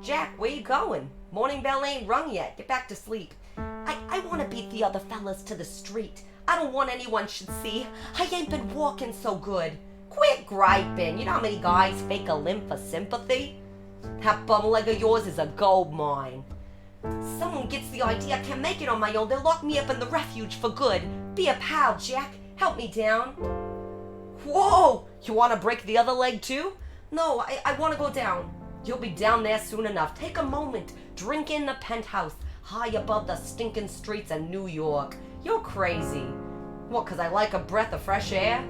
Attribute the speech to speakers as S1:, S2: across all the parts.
S1: Jack, where you going? Morning bell ain't rung yet. Get back to sleep. I want to beat the other fellas to the street. I don't want anyone should see. I ain't been walking so good. Quit griping. You know how many guys fake a limp for sympathy? That bum leg of yours is a gold mine. Someone gets the idea I can't make it on my own. They'll lock me up in the refuge for good. Be a pal, Jack. Help me down. Whoa! You want to break the other leg too? No, I want to go down. You'll be down there soon enough. Take a moment. Drink in the penthouse, high above the stinking streets of New York. You're crazy. What, 'cause I like a breath of fresh air?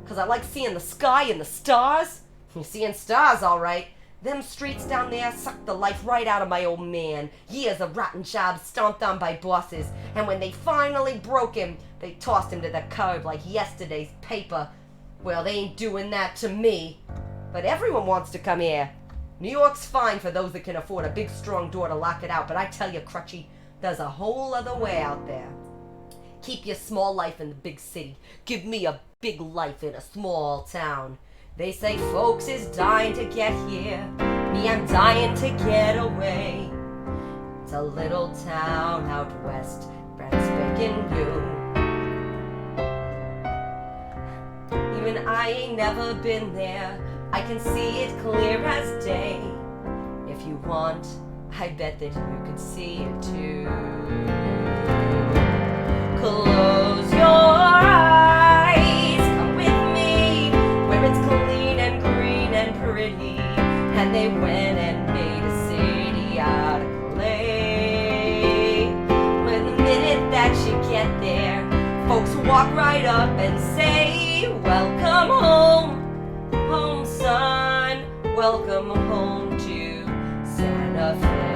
S1: 'Cause I like seeing the sky and the stars? You're seeing stars, all right. Them streets down there sucked the life right out of my old man. Years of rotten jobs stomped on by bosses. And when they finally broke him, they tossed him to the curb like yesterday's paper. Well, they ain't doing that to me. But everyone wants to come here. New York's fine for those that can afford a big strong door to lock it out. But I tell you, Crutchy, there's a whole other way out there. Keep your small life in the big city. Give me a big life in a small town. They say folks is dying to get here. Me, I'm dying to get away. It's a little town out west, brand spanking new. Even I ain't never been there. I can see it clear as day. If you want, I bet that you could see it too. Close your eyes, come with me, where it's clean and green and pretty. And they went and made a city out of clay. When the minute that you get there, folks walk right up and say, welcome home, home son, welcome home to Santa Fe.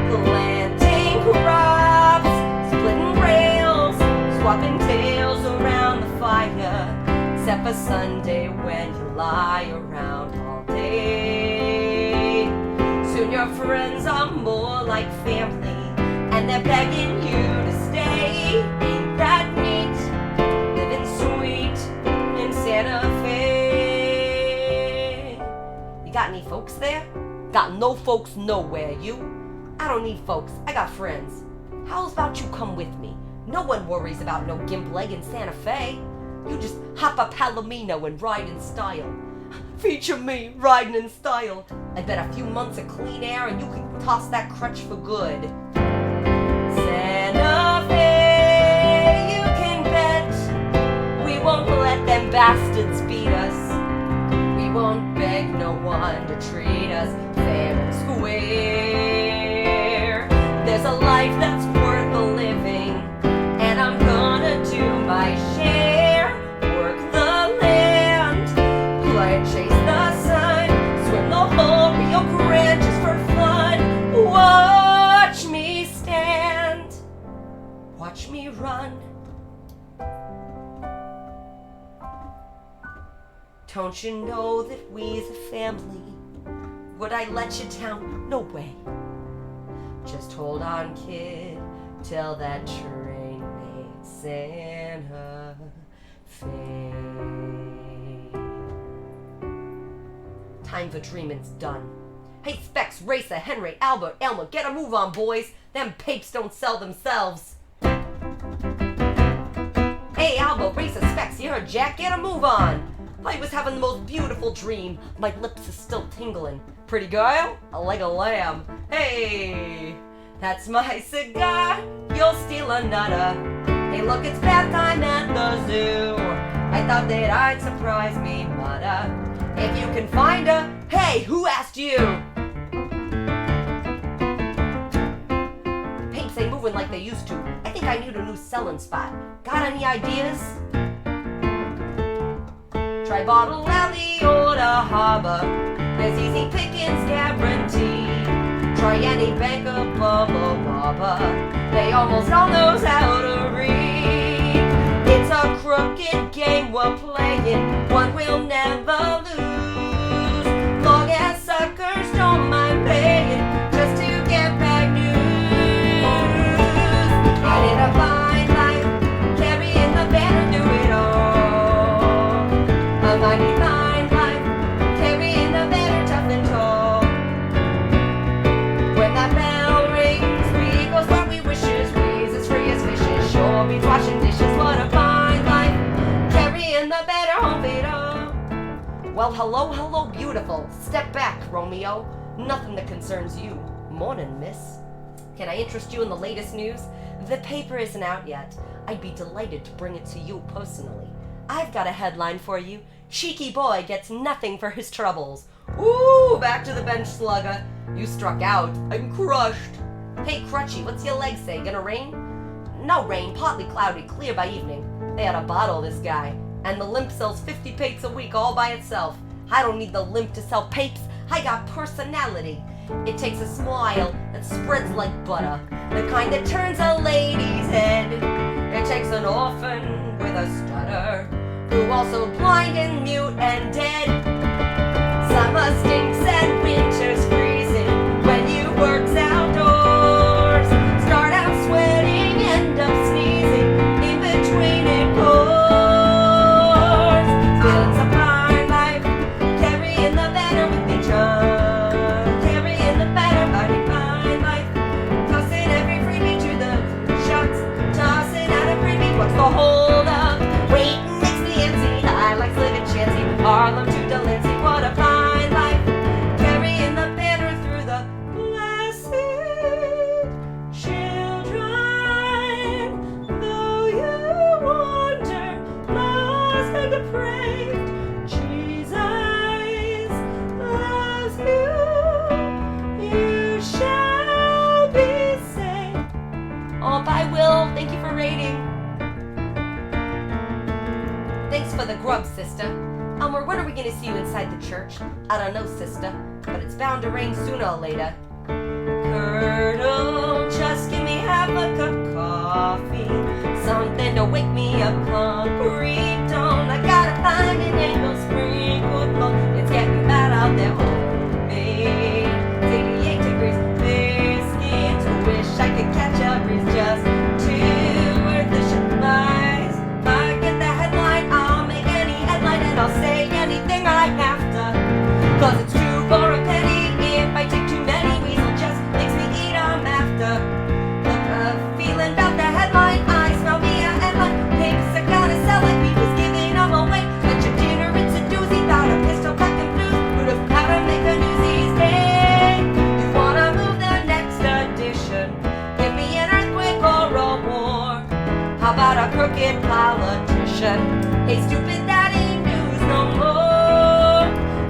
S1: Planting crops, splitting rails, swapping tales around the fire, except for Sunday when you lie around all day. Soon your friends are more like family, and they're begging you to stay. Ain't that neat? Living sweet in Santa Fe. You got any folks there? Got no folks nowhere, you. I don't need folks, I got friends. How's about you come with me? No one worries about no gimp leg in Santa Fe. You just hop a Palomino and ride in style. Feature me riding in style. I bet a few months of clean air and you can toss that crutch for good. Santa Fe, you can bet we won't let them bastards beat us. We won't beg no one to treat us fair and square. There's a life that's worth a living, and I'm gonna do my share. Work the land, play, chase the sun, swim the whole Rio Grande just for fun. Watch me stand, watch me run. Don't you know that we's a family? Would I let you down? No way. Just hold on, kid, till that train made Santa Fe. Time for dreaming's done. Hey, Specs, Racer, Henry, Albert, Elmer, get a move on, boys. Them papes don't sell themselves. Hey, Albert, Racer, Specs, you heard Jack? Get a move on. I was having the most beautiful dream. My lips are still tingling. Pretty girl? I like a lamb. Hey, that's my cigar. You'll steal another. Hey, look, it's bath time at the zoo. I thought that I'd surprise me, mother. If you can find her, hey, who asked you? Papes ain't moving like they used to. I think I need a new selling spot. Got any ideas? Try Bottle Alley or the Harbor. There's easy pickings guaranteed. Try any bank of Bubba Bubba. They almost all knows how to read. It's a crooked game we're playing, one we'll never lose. Long as suckers don't mind paying just to get back news. And in a fine life, carrying the banner through it all. A mighty fine life, carrying the banner tough and tall. Well, hello, hello, beautiful. Step back, Romeo. Nothing that concerns you. Morning, miss. Can I interest you in the latest news? The paper isn't out yet. I'd be delighted to bring it to you personally. I've got a headline for you. Cheeky boy gets nothing for his troubles. Ooh, back to the bench, slugger. You struck out. I'm crushed. Hey, Crutchy, what's your leg say? Gonna rain? No rain, partly cloudy, clear by evening. They had to bottle this guy. And the limp sells 50 papes a week all by itself. I don't need the limp to sell papes. I got personality. It takes a smile that spreads like butter, the kind that turns a lady's head. It takes an orphan with a stutter, who also blind and mute and dead. Summer stinks and winter's freezing when you work's outdoors. Start out sweating, end up sneezing, in between it pours. Feeling some fine life, carrying the banner with me, John. Carrying the banner, fighting fine life. Tossing every freebie to the shots, tossing out a freebie, what's the hold up? Waiting makes me antsy, I like living chancy. Harlem to Delancey, what a fine life. Carrying the banner through the blessed children. Though you wander lost and depraved, Jesus loves you. You shall be saved. Oh, bye, Will. Thank you for rating. Thanks for the grub, sister. Elmer, when are we gonna see you inside the church? I don't know, sister, but it's bound to rain sooner or later. Colonel, just give me half a cup of coffee, something to wake me up, concrete don't. I gotta find an angle sprinkled low. It's getting bad out there, homemade. It's 88 degrees, biscuits. Wish I could catch a breeze just to worth the supplies. If I get the headline, I'll make any headline and I'll say anything I have to. 'Cause it's 2 for a penny. If I take too many, weasel just makes me eat 'em after. Look, feeling about the headline, I smell me a headline. Pigs are gonna sell like we was giving 'em away. But your dinner, it's a doozy, about a pistol, black and blue. Who'd have how to make a Newsies day? You wanna move the next edition? Give me an earthquake or a war. How about a crooked politician? Hey, stupid, that ain't news no more.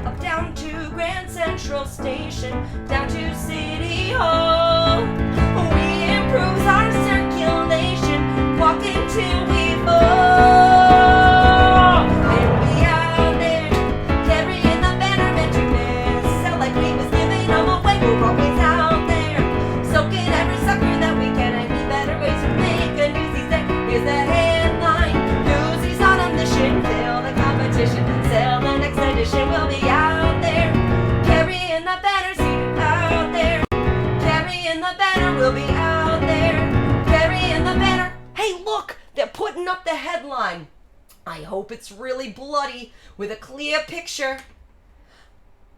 S1: Up down to Grand Central Station, down to City Hall. We improves our circulation, walking till we fall. And we out there, carrying the banner meant to miss. Sell like we was giving them away, we're always out there, soaking every sucker that we can. Any better ways to make a Newsies day? Here's the headline, Newsies on a mission, fill the competition, sell the next edition. We'll be out there, carrying the banner, see you out there. Carrying the banner, we'll be out there, carrying the banner. Hey, look, they're putting up the headline. I hope it's really bloody with a clear picture.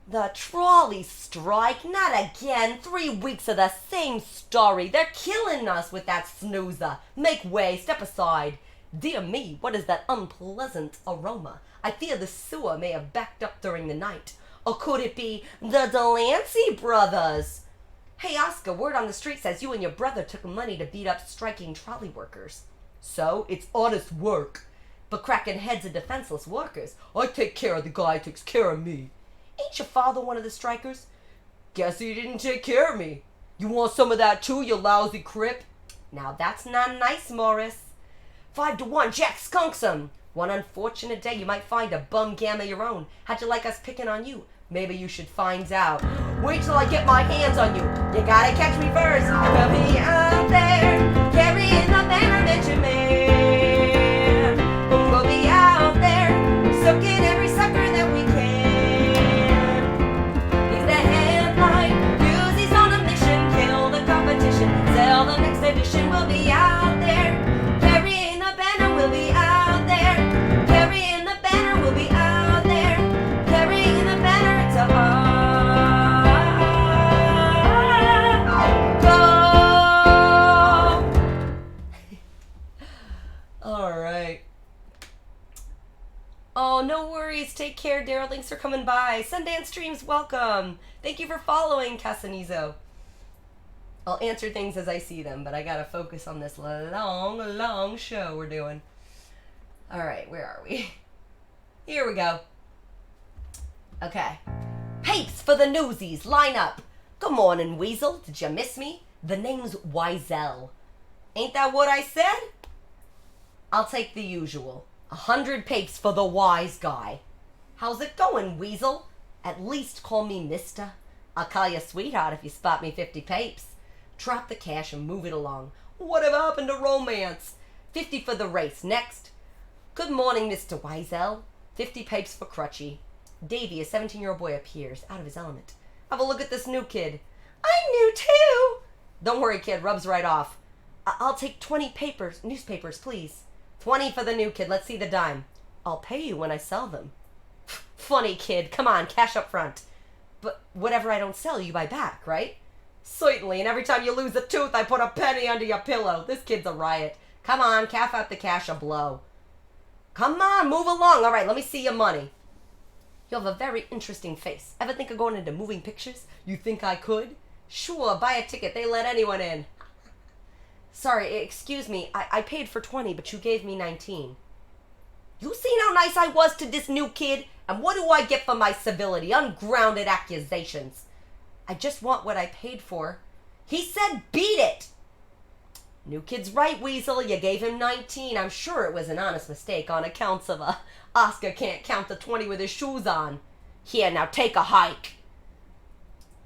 S1: The trolley strike, not again. 3 weeks of the same story. They're killing us with that snoozer. Make way, step aside. Dear me, what is that unpleasant aroma? I fear the sewer may have backed up during the night. Or could it be the Delancey brothers? Hey, Oscar, word on the street says you and your brother took money to beat up striking trolley workers. So, it's honest work. But cracking heads of defenseless workers. I take care of the guy who takes care of me. Ain't your father one of the strikers? Guess he didn't take care of me. You want some of that too, you lousy crip? Now that's not nice, Morris. 5-1, Jack skunks 'em. One unfortunate day you might find a bum gamma your own. How'd you like us picking on you? Maybe you should find out. Wait till I get my hands on you. You gotta catch me first. We'll be out there, carrying the banner that you made. We'll be out there, soaking every sucker that we can. He's the headline, Newsies on a mission, kill the competition, sell the next edition. We'll be out there, carrying the banner. We'll be out there, carrying the banner. We'll be out there, carrying the banner. It's a there, Daryl. Thanks for coming by. Sundance Streams, welcome. Thank you for following, Casanizo. I'll answer things as I see them, but I gotta focus on this long show we're doing. All right, where are we? Here we go. Okay. Papes for the Newsies, line up. Good morning, Weasel. Did you miss me? The name's Wiesel. Ain't that what I said? I'll take the usual. 100 papes for the wise guy. How's it going, Weasel? At least call me mister. I'll call you sweetheart if you spot me 50 papes. Drop the cash and move it along. Whatever happened to romance? 50 for the race. Next. Good morning, Mr. Wiesel. 50 papes for Crutchy. Davy, a 17-year-old boy, appears, out of his element. Have a look at this new kid. I'm new too. Don't worry, kid. Rubs right off. I'll take 20 newspapers, please. 20 for the new kid. Let's see the dime. I'll pay you when I sell them. Funny kid. Come on, cash up front. But whatever I don't sell, you buy back, right? Certainly, and every time you lose a tooth, I put a penny under your pillow. This kid's a riot. Come on, calf out the cash or blow. Come on, move along. All right, let me see your money. You have a very interesting face. Ever think of going into moving pictures? You think I could? Sure, buy a ticket. They let anyone in. Sorry, excuse me. I paid for 20, but you gave me 19. You seen how nice I was to this new kid? And what do I get for my civility? Ungrounded accusations. I just want what I paid for. He said beat it. New kid's right, Weasel. You gave him 19. I'm sure it was an honest mistake on accounts of Oscar can't count to 20 with his shoes on. Here, now take a hike.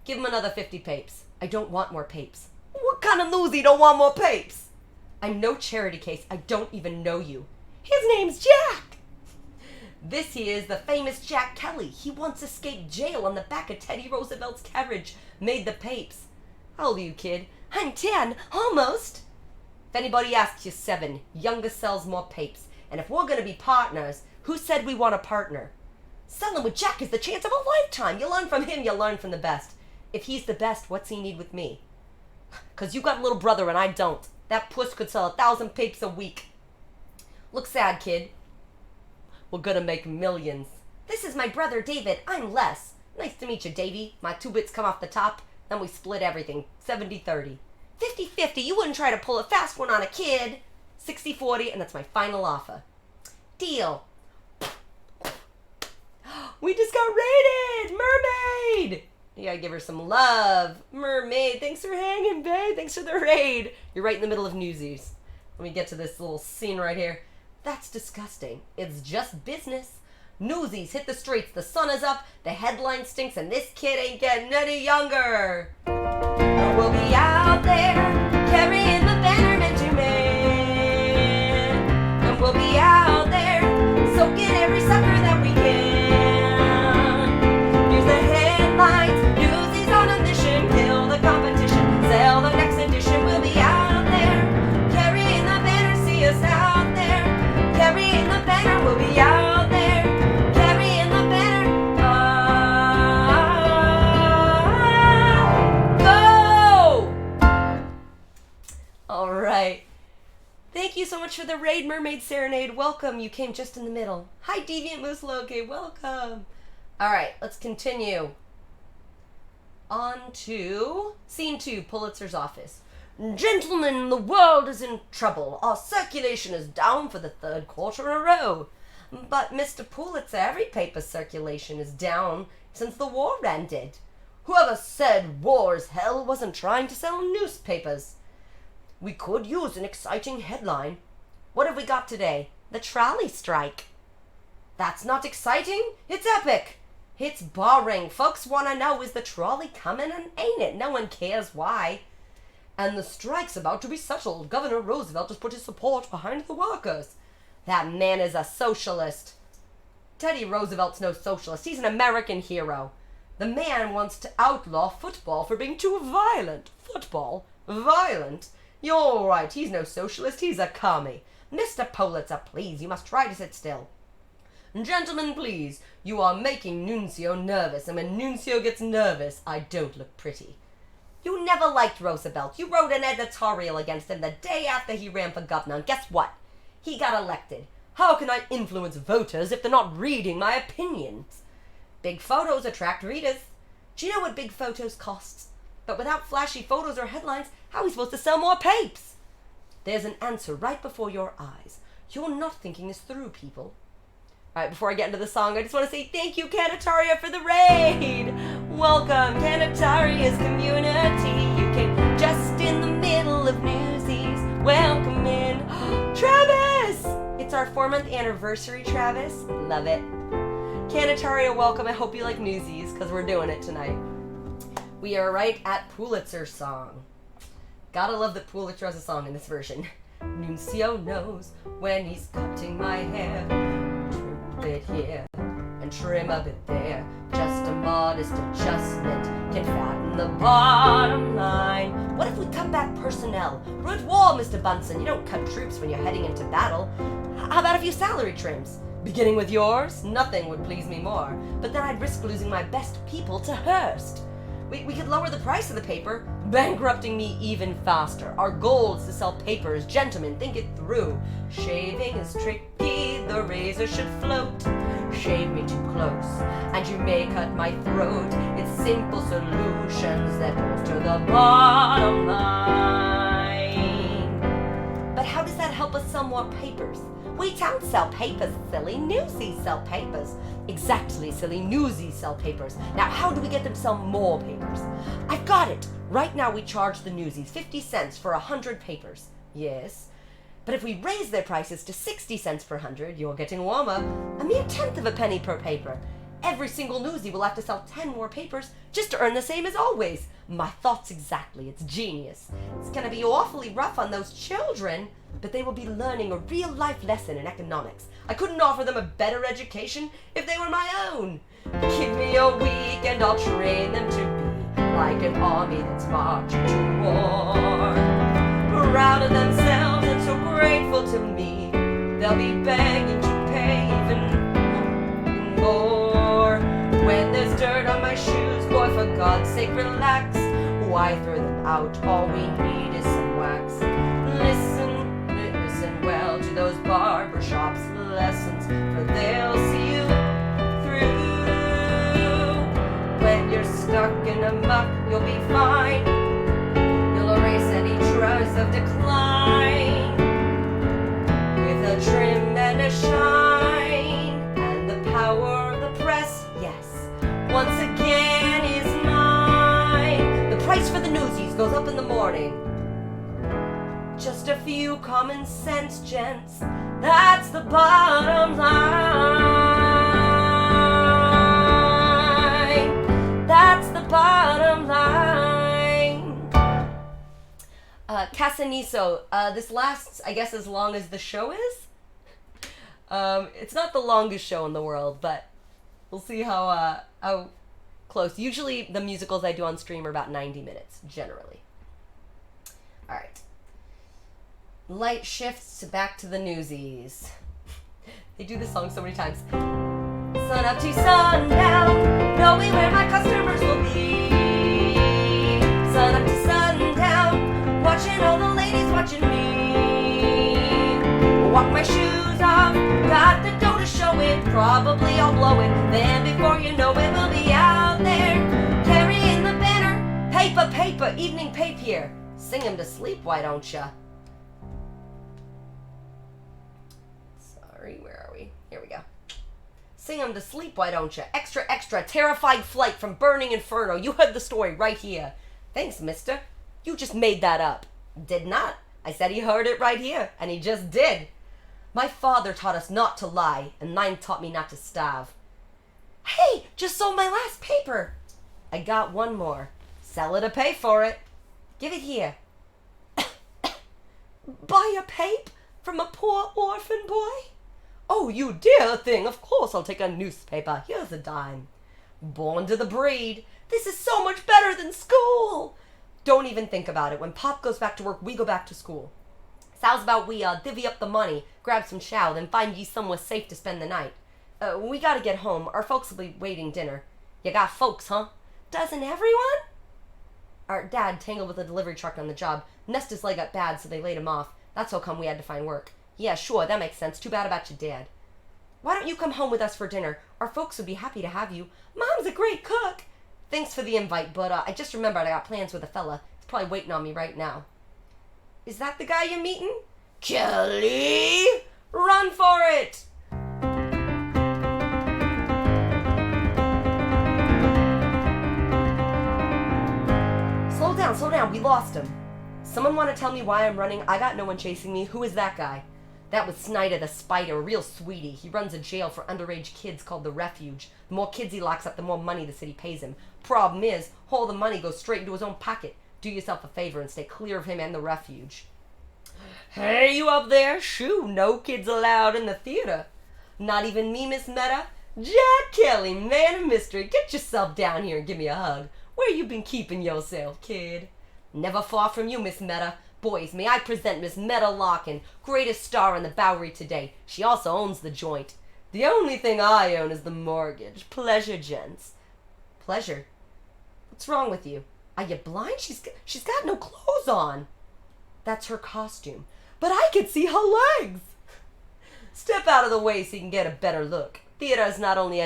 S1: Give him another 50 papes. I don't want more papes. What kind of newsie don't want more papes? I'm no charity case. I don't even know you. His name's Jack. This he is, the famous Jack Kelly. He once escaped jail on the back of Teddy Roosevelt's carriage. Made the papes. How old are you, kid? I'm 10, almost. If anybody asks you, 7. Youngest sells more papes. And if we're going to be partners, who said we want a partner? Selling with Jack is the chance of a lifetime. You learn from him, you learn from the best. If he's the best, what's he need with me? 'Cause you got a little brother and I don't. That puss could sell 1,000 papes a week. Look sad, kid. We're gonna make millions. This is my brother, David. I'm Les. Nice to meet you, Davy. My 2 bits come off the top, then we split everything. 70-30. 50-50. You wouldn't try to pull a fast one on a kid. 60-40, and that's my final offer. Deal. We just got raided! Mermaid! You gotta give her some love. Mermaid, thanks for hanging, babe. Thanks for the raid. You're right in the middle of Newsies. Let me get to this little scene right here. That's disgusting. It's just business. Newsies hit the streets. The sun is up. The headline stinks, and this kid ain't getting any younger. We'll be out there carrying the banner meant to man. And we'll be out there soaking every sucker that we can. Here's the headlines. Newsies on a mission. Kill the competition. Sell the next edition. We'll be out there carrying the banner. See us out there carrying the banner. We'll be out there carrying the banner. All right. Thank you so much for the raid, Mermaid Serenade. Welcome. You came just in the middle. Hi, Deviant Moose Loki. Welcome. All right, let's continue. On to Scene 2, Pulitzer's office. Gentlemen, the world is in trouble. Our circulation is down for the 3rd quarter in a row. But, Mr. Pulitzer, every paper's circulation is down since the war ended. Whoever said war is hell wasn't trying to sell newspapers. We could use an exciting headline. What have we got today? The trolley strike. That's not exciting. It's epic. It's boring. Folks want to know, is the trolley coming, and ain't it? No one cares why. And the strike's about to be settled. Governor Roosevelt has put his support behind the workers. That man is a socialist. Teddy Roosevelt's no socialist. He's an American hero. The man wants to outlaw football for being too violent. Football? Violent? You're right, he's no socialist, he's a commie. Mr. Pulitzer, please, you must try to sit still. Gentlemen, please, you are making Nuncio nervous, and when Nuncio gets nervous, I don't look pretty. You never liked Roosevelt. You wrote an editorial against him the day after he ran for governor, and guess what? He got elected. How can I influence voters if they're not reading my opinions? Big photos attract readers. Do you know what big photos costs? But without flashy photos or headlines, how are we supposed to sell more papes? There's an answer right before your eyes. You're not thinking this through, people. All right, before I get into the song, I just want to say thank you, Canataria, for the raid. Welcome, Canataria's community. You came just in the middle of Newsies. Welcome in. Travis! It's our 4-month anniversary, Travis. Love it. Canataria, welcome. I hope you like Newsies, because we're doing it tonight. We are right at Pulitzer's song. Gotta love that Pulitzer has a song in this version. Nuncio knows when he's cutting my hair. Trim a bit here and trim a bit there. Just a modest adjustment can fatten the bottom line. What if we cut back personnel? Root wall, Mr. Bunsen. You don't cut troops when you're heading into battle. How about a few salary trims? Beginning with yours? Nothing would please me more. But then I'd risk losing my best people to Hearst. We could lower the price of the paper, bankrupting me even faster. Our goal is to sell papers. Gentlemen, think it through. Shaving is tricky, the razor should float. Shave me too close, and you may cut my throat. It's simple solutions that alter the bottom line. But how does that help us sell more papers? We don't sell papers, silly. Newsies sell papers. Exactly, silly. Newsies sell papers. Now, how do we get them to sell more papers? I've got it. Right now, we charge the Newsies 50 cents for 100 papers. Yes. But if we raise their prices to 60 cents per 100, you're getting warmer. A mere tenth of a penny per paper. Every single newsie will have to sell 10 more papers just to earn the same as always. My thoughts exactly. It's genius. It's going to be awfully rough on those children, but they will be learning a real-life lesson in economics. I couldn't offer them a better education if they were my own. Give me a week and I'll train them to be like an army that's marching to war. Proud of themselves and so grateful to me, they'll be begging to pay even more. When there's dirt on my shoes, boy, for God's sake, relax. Why throw them out? All we need is some wax. Listen well to those barbershops lessons, for they'll see you through. When you're stuck in a muck, you'll be fine. You'll erase any trace of decline with a trim and a shine, and the power of the press, yes, once again is mine. The price for the Newsies goes up in the morning. Just a few common sense, gents. That's the bottom line. That's the bottom line. Casaniso, this lasts, I guess, as long as the show is. It's not the longest show in the world, but we'll see how close. Usually the musicals I do on stream are about 90 minutes, generally. All right. Light shifts back to the Newsies. They do this song so many times. Sun up to sundown, knowing where my customers will be. Sun up to sundown, watching all the ladies watching me. Walk my shoes off, got the dough to show it. Probably I'll blow it, then before you know it, we'll be out there carrying the banner. Paper, paper, evening pape here. Sing 'em to sleep, why don't ya? Where are we? Here we go. Sing 'em to sleep, why don't you? Extra, extra, terrified flight from burning inferno. You heard the story right here. Thanks, mister. You just made that up. Did not. I said he heard it right here, and he just did. My father taught us not to lie, and mine taught me not to starve. Hey, just sold my last paper. I got one more. Seller to pay for it. Give it here. Buy a pape from a poor orphan boy? Oh, you dear thing, of course I'll take a newspaper. Here's a dime. Born to the breed. This is so much better than school. Don't even think about it. When Pop goes back to work, we go back to school. Sounds about we divvy up the money, grab some chow, then find ye somewhere safe to spend the night. We gotta get home. Our folks will be waiting dinner. You got folks, huh? Doesn't everyone? Our dad tangled with a delivery truck on the job. Messed his leg up bad, so they laid him off. That's how come we had to find work. Yeah, sure, that makes sense. Too bad about your dad. Why don't you come home with us for dinner? Our folks would be happy to have you. Mom's a great cook. Thanks for the invite, but I just remembered I got plans with a fella. He's probably waiting on me right now. Is that the guy you're meeting? Kelly! Run for it! Slow down, we lost him. Someone want to tell me why I'm running? I got no one chasing me. Who is that guy? That was Snyder the Spider, a real sweetie. He runs a jail for underage kids called the Refuge. The more kids he locks up, the more money the city pays him. Problem is, all the money goes straight into his own pocket. Do yourself a favor and stay clear of him and the Refuge. Hey, you up there? Shoo, no kids allowed in the theater. Not even me, Miss Meta? Jack Kelly, man of mystery, get yourself down here and give me a hug. Where you been keeping yourself, kid? Never far from you, Miss Meta. Boys, may I present Miss Meta Larkin, greatest star in the Bowery today. She also owns the joint. The only thing I own is the mortgage. Pleasure, gents. Pleasure? What's wrong with you? Are you blind? She's got no clothes on. That's her costume. But I can see her legs. Step out of the way so you can get a better look. Theater is not only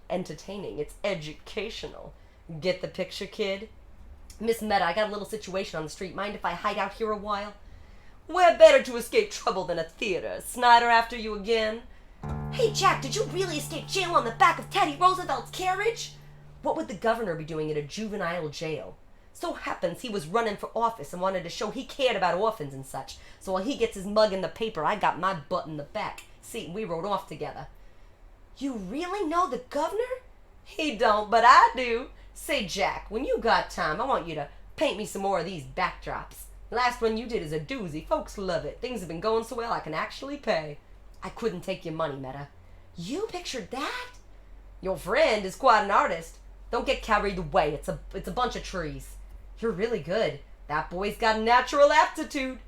S1: entertaining, it's educational. Get the picture, kid? Miss Meta, I got a little situation on the street. Mind if I hide out here a while? Where better to escape trouble than a theater? Snyder after you again? Hey, Jack, did you really escape jail on the back of Teddy Roosevelt's carriage? What would the governor be doing at a juvenile jail? So happens he was running for office and wanted to show he cared about orphans and such. So while he gets his mug in the paper, I got my butt in the back. See, we rode off together. You really know the governor? He don't, but I do. Say, Jack, when you got time, I want you to paint me some more of these backdrops. The last one you did is a doozy. Folks love it. Things have been going so well I can actually pay. I couldn't take your money, Meta. You pictured that? Your friend is quite an artist. Don't get carried away. It's a bunch of trees. You're really good. That boy's got natural aptitude.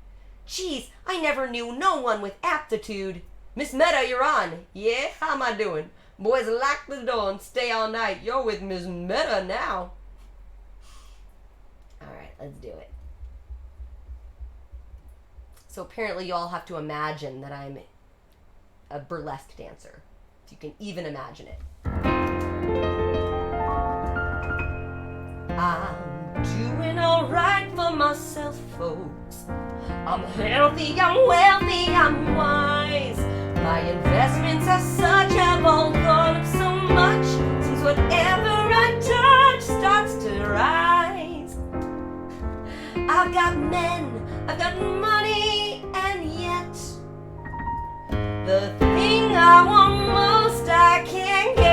S1: Geez, I never knew no one with aptitude. Miss Meta, you're on. Yeah, how am I doing? Boys, lock the door and stay all night. You're with Miss Meta now. Alright, let's do it. So apparently you all have to imagine that I'm a burlesque dancer. If you can even imagine it. I'm doing alright for myself, folks. I'm healthy, I'm wealthy, I'm wise. My investments as such have all gone up so much since whatever I touch starts to rise. I've got men, I've got money, and yet the thing I want most I can't get.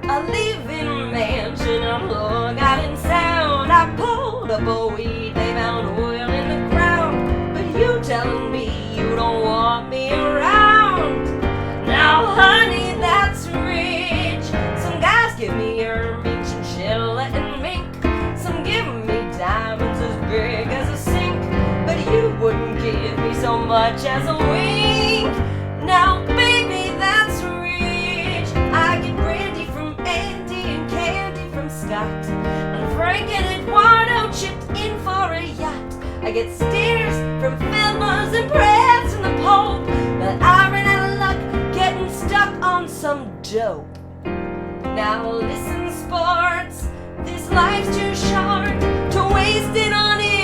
S1: I live in a mansion, I'm long out in sound. I pulled up a weed, they found oil in the ground. But you telling me you don't want me around. Now honey, that's rich. Some guys give me hermit, chinchilla and mink. Some give me diamonds as big as a sink. But you wouldn't give me so much as a wink. Now baby, that's rich. I get brandy from Andy and candy from Scott. And Frank and Eduardo chipped in for a yacht. I get steers from Filmers and prayers from the Pope. But I ran out of luck getting stuck on some dope. Now listen, sports, this life's too short to waste it on you.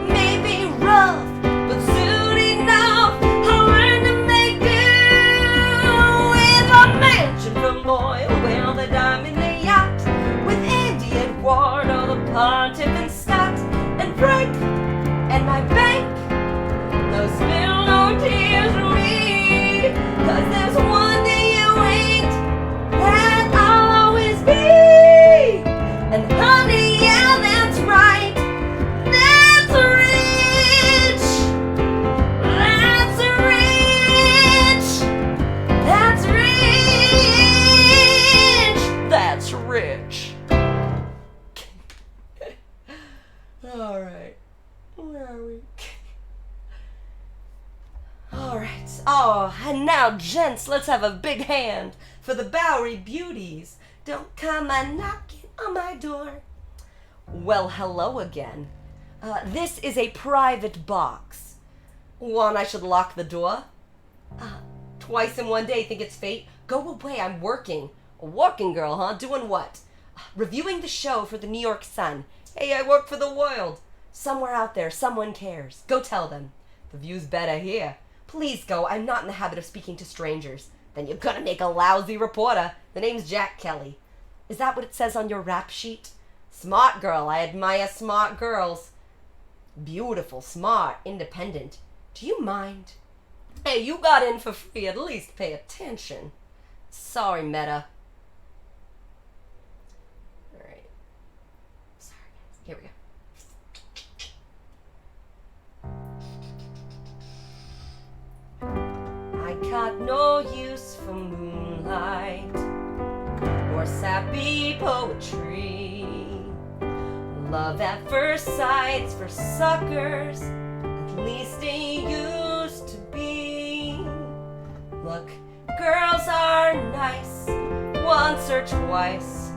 S1: It may be rough, but soon enough I'll learn to make do. With a mansion from oil, well, the diamond, the yacht. With Andy, Eduardo, the Pontiff, and Scott, and Frank, and my bank. No spill, no tears for me, 'cause there's one thing you ain't, that I'll always be. And honey, yeah, that's right, that's rich. That's rich. That's rich. That's rich. All right. Where are we? Alright. Oh, and now, gents, let's have a big hand for the Bowery Beauties. Don't come a knocking on my door. Well, hello again. This is a private box. Want I should lock the door? Twice in one day, think it's fate? Go away, I'm working. A working girl, huh? Doing what? Reviewing the show for the New York Sun. Hey, I work for the world. Somewhere out there, someone cares. Go tell them. The view's better here. Please go, I'm not in the habit of speaking to strangers. Then you're gonna make a lousy reporter. The name's Jack Kelly. Is that what it says on your rap sheet? Smart girl, I admire smart girls. Beautiful, smart, independent. Do you mind? Hey, you got in for free, at least pay attention. Sorry, Meta. Alright. Sorry, guys. Here we go. I got no use for moonlight or sappy poetry. Love at first sight's for suckers, at least it used to be. Look, girls are nice once or twice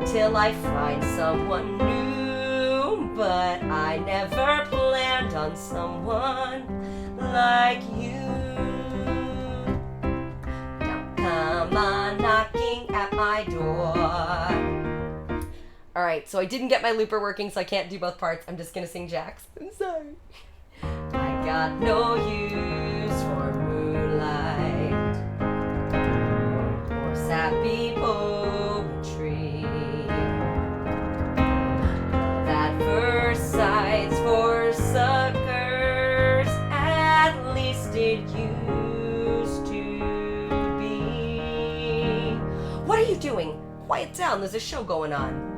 S1: till I find someone new, but I never planned on someone like you. Now come on knocking at my door. Alright, so I didn't get my looper working, so I can't do both parts. I'm just gonna sing Jack's. I'm sorry. I got no use for moonlight or sappy poetry. That first sight's for suckers, at least it used to be. What are you doing? Quiet down, there's a show going on.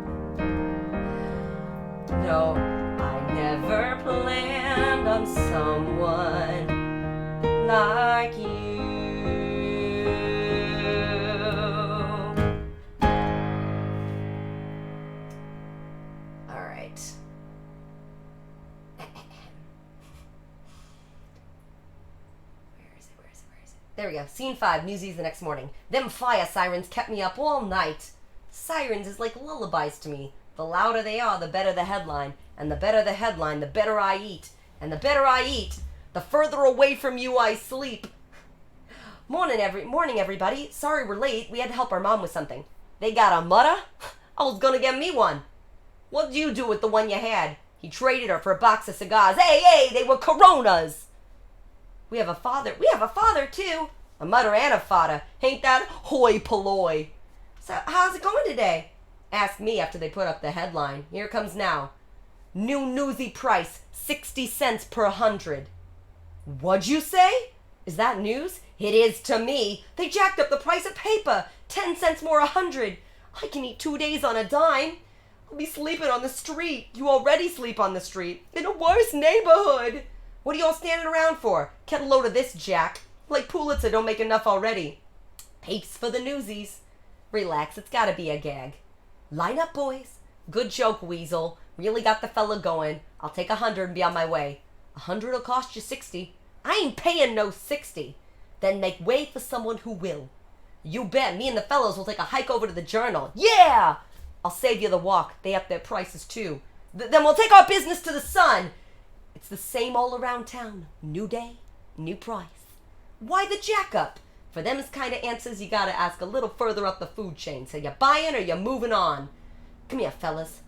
S1: No, I never planned on someone like you. All right. Where is it? There we go. Scene 5, Newsies the next morning. Them fire sirens kept me up all night. Sirens is like lullabies to me. The louder they are, the better the headline. And the better the headline, the better I eat. And the better I eat, the further away from you I sleep. Morning, everybody. Sorry we're late. We had to help our mom with something. They got a mutter? I was gonna get me one. What'd you do with the one you had? He traded her for a box of cigars. Hey, they were Coronas. We have a father, too. A mother and a father. Ain't that hoi polloi? So, how's it going today? Ask me after they put up the headline. Here it comes now. New newsy price, 60 cents per 100. What'd you say? Is that news? It is to me. They jacked up the price of paper. 10 cents more 100. I can eat 2 days on a dime. I'll be sleeping on the street. You already sleep on the street. In a worse neighborhood. What are you all standing around for? Get a load of this, Jack. Like Pulitzer don't make enough already. Papes for the newsies. Relax, it's gotta be a gag. Line up, boys. Good joke, Weasel. Really got the fella going. I'll take 100 and be on my way. 100'll cost you 60. I ain't paying no 60. Then make way for someone who will. You bet. Me and the fellows will take a hike over to the Journal. Yeah! I'll save you the walk. They up their prices too. Then we'll take our business to the Sun. It's the same all around town. New day, new price. Why the jack up? For them kind of answers, you gotta ask a little further up the food chain. So you're buying or you're moving on. Come here, fellas.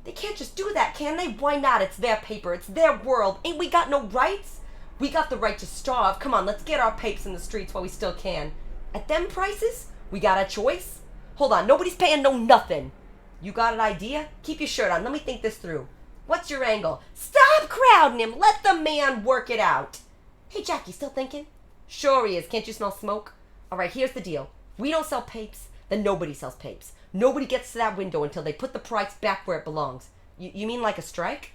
S1: They can't just do that, can they? Why not? It's their paper. It's their world. Ain't we got no rights? We got the right to starve. Come on, let's get our papes in the streets while we still can. At them prices, we got a choice. Hold on, nobody's paying no nothing. You got an idea? Keep your shirt on. Let me think this through. What's your angle? Stop crowding him. Let the man work it out. Hey, Jack, you still thinking? Sure he is. Can't you smell smoke? All right, here's the deal. We don't sell papes, then nobody sells papes. Nobody gets to that window until they put the price back where it belongs. You mean like a strike?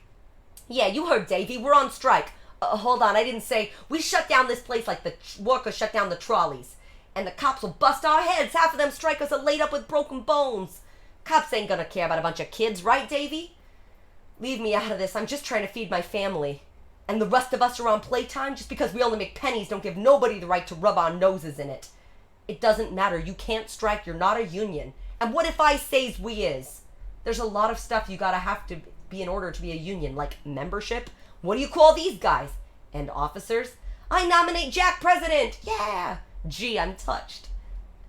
S1: Yeah, you heard Davey. We're on strike. Hold on, I didn't say. We shut down this place like the workers shut down the trolleys. And the cops will bust our heads. Half of them strikers are laid up with broken bones. Cops ain't gonna care about a bunch of kids, right, Davey? Leave me out of this. I'm just trying to feed my family. And the rest of us are on playtime just because we only make pennies don't give nobody the right to rub our noses in it. It doesn't matter. You can't strike. You're not a union. And what if I says we is? There's a lot of stuff you gotta have to be in order to be a union, like membership. What do you call these guys? And officers? I nominate Jack president! Yeah! Gee, I'm touched.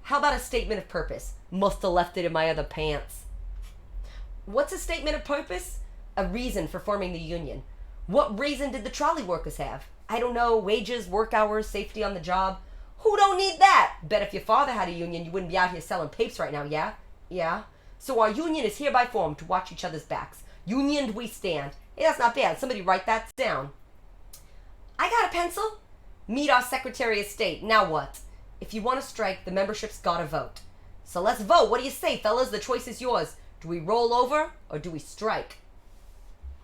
S1: How about a statement of purpose? Must have left it in my other pants. What's a statement of purpose? A reason for forming the union. What reason did the trolley workers have? I don't know, wages, work hours, safety on the job. Who don't need that? Bet if your father had a union, you wouldn't be out here selling papes right now, yeah? Yeah. So our union is hereby formed to watch each other's backs. Unioned we stand. Hey, that's not bad. Somebody write that down. I got a pencil. Meet our Secretary of State. Now what? If you want to strike, the membership's got to vote. So let's vote. What do you say, fellas? The choice is yours. Do we roll over or do we strike?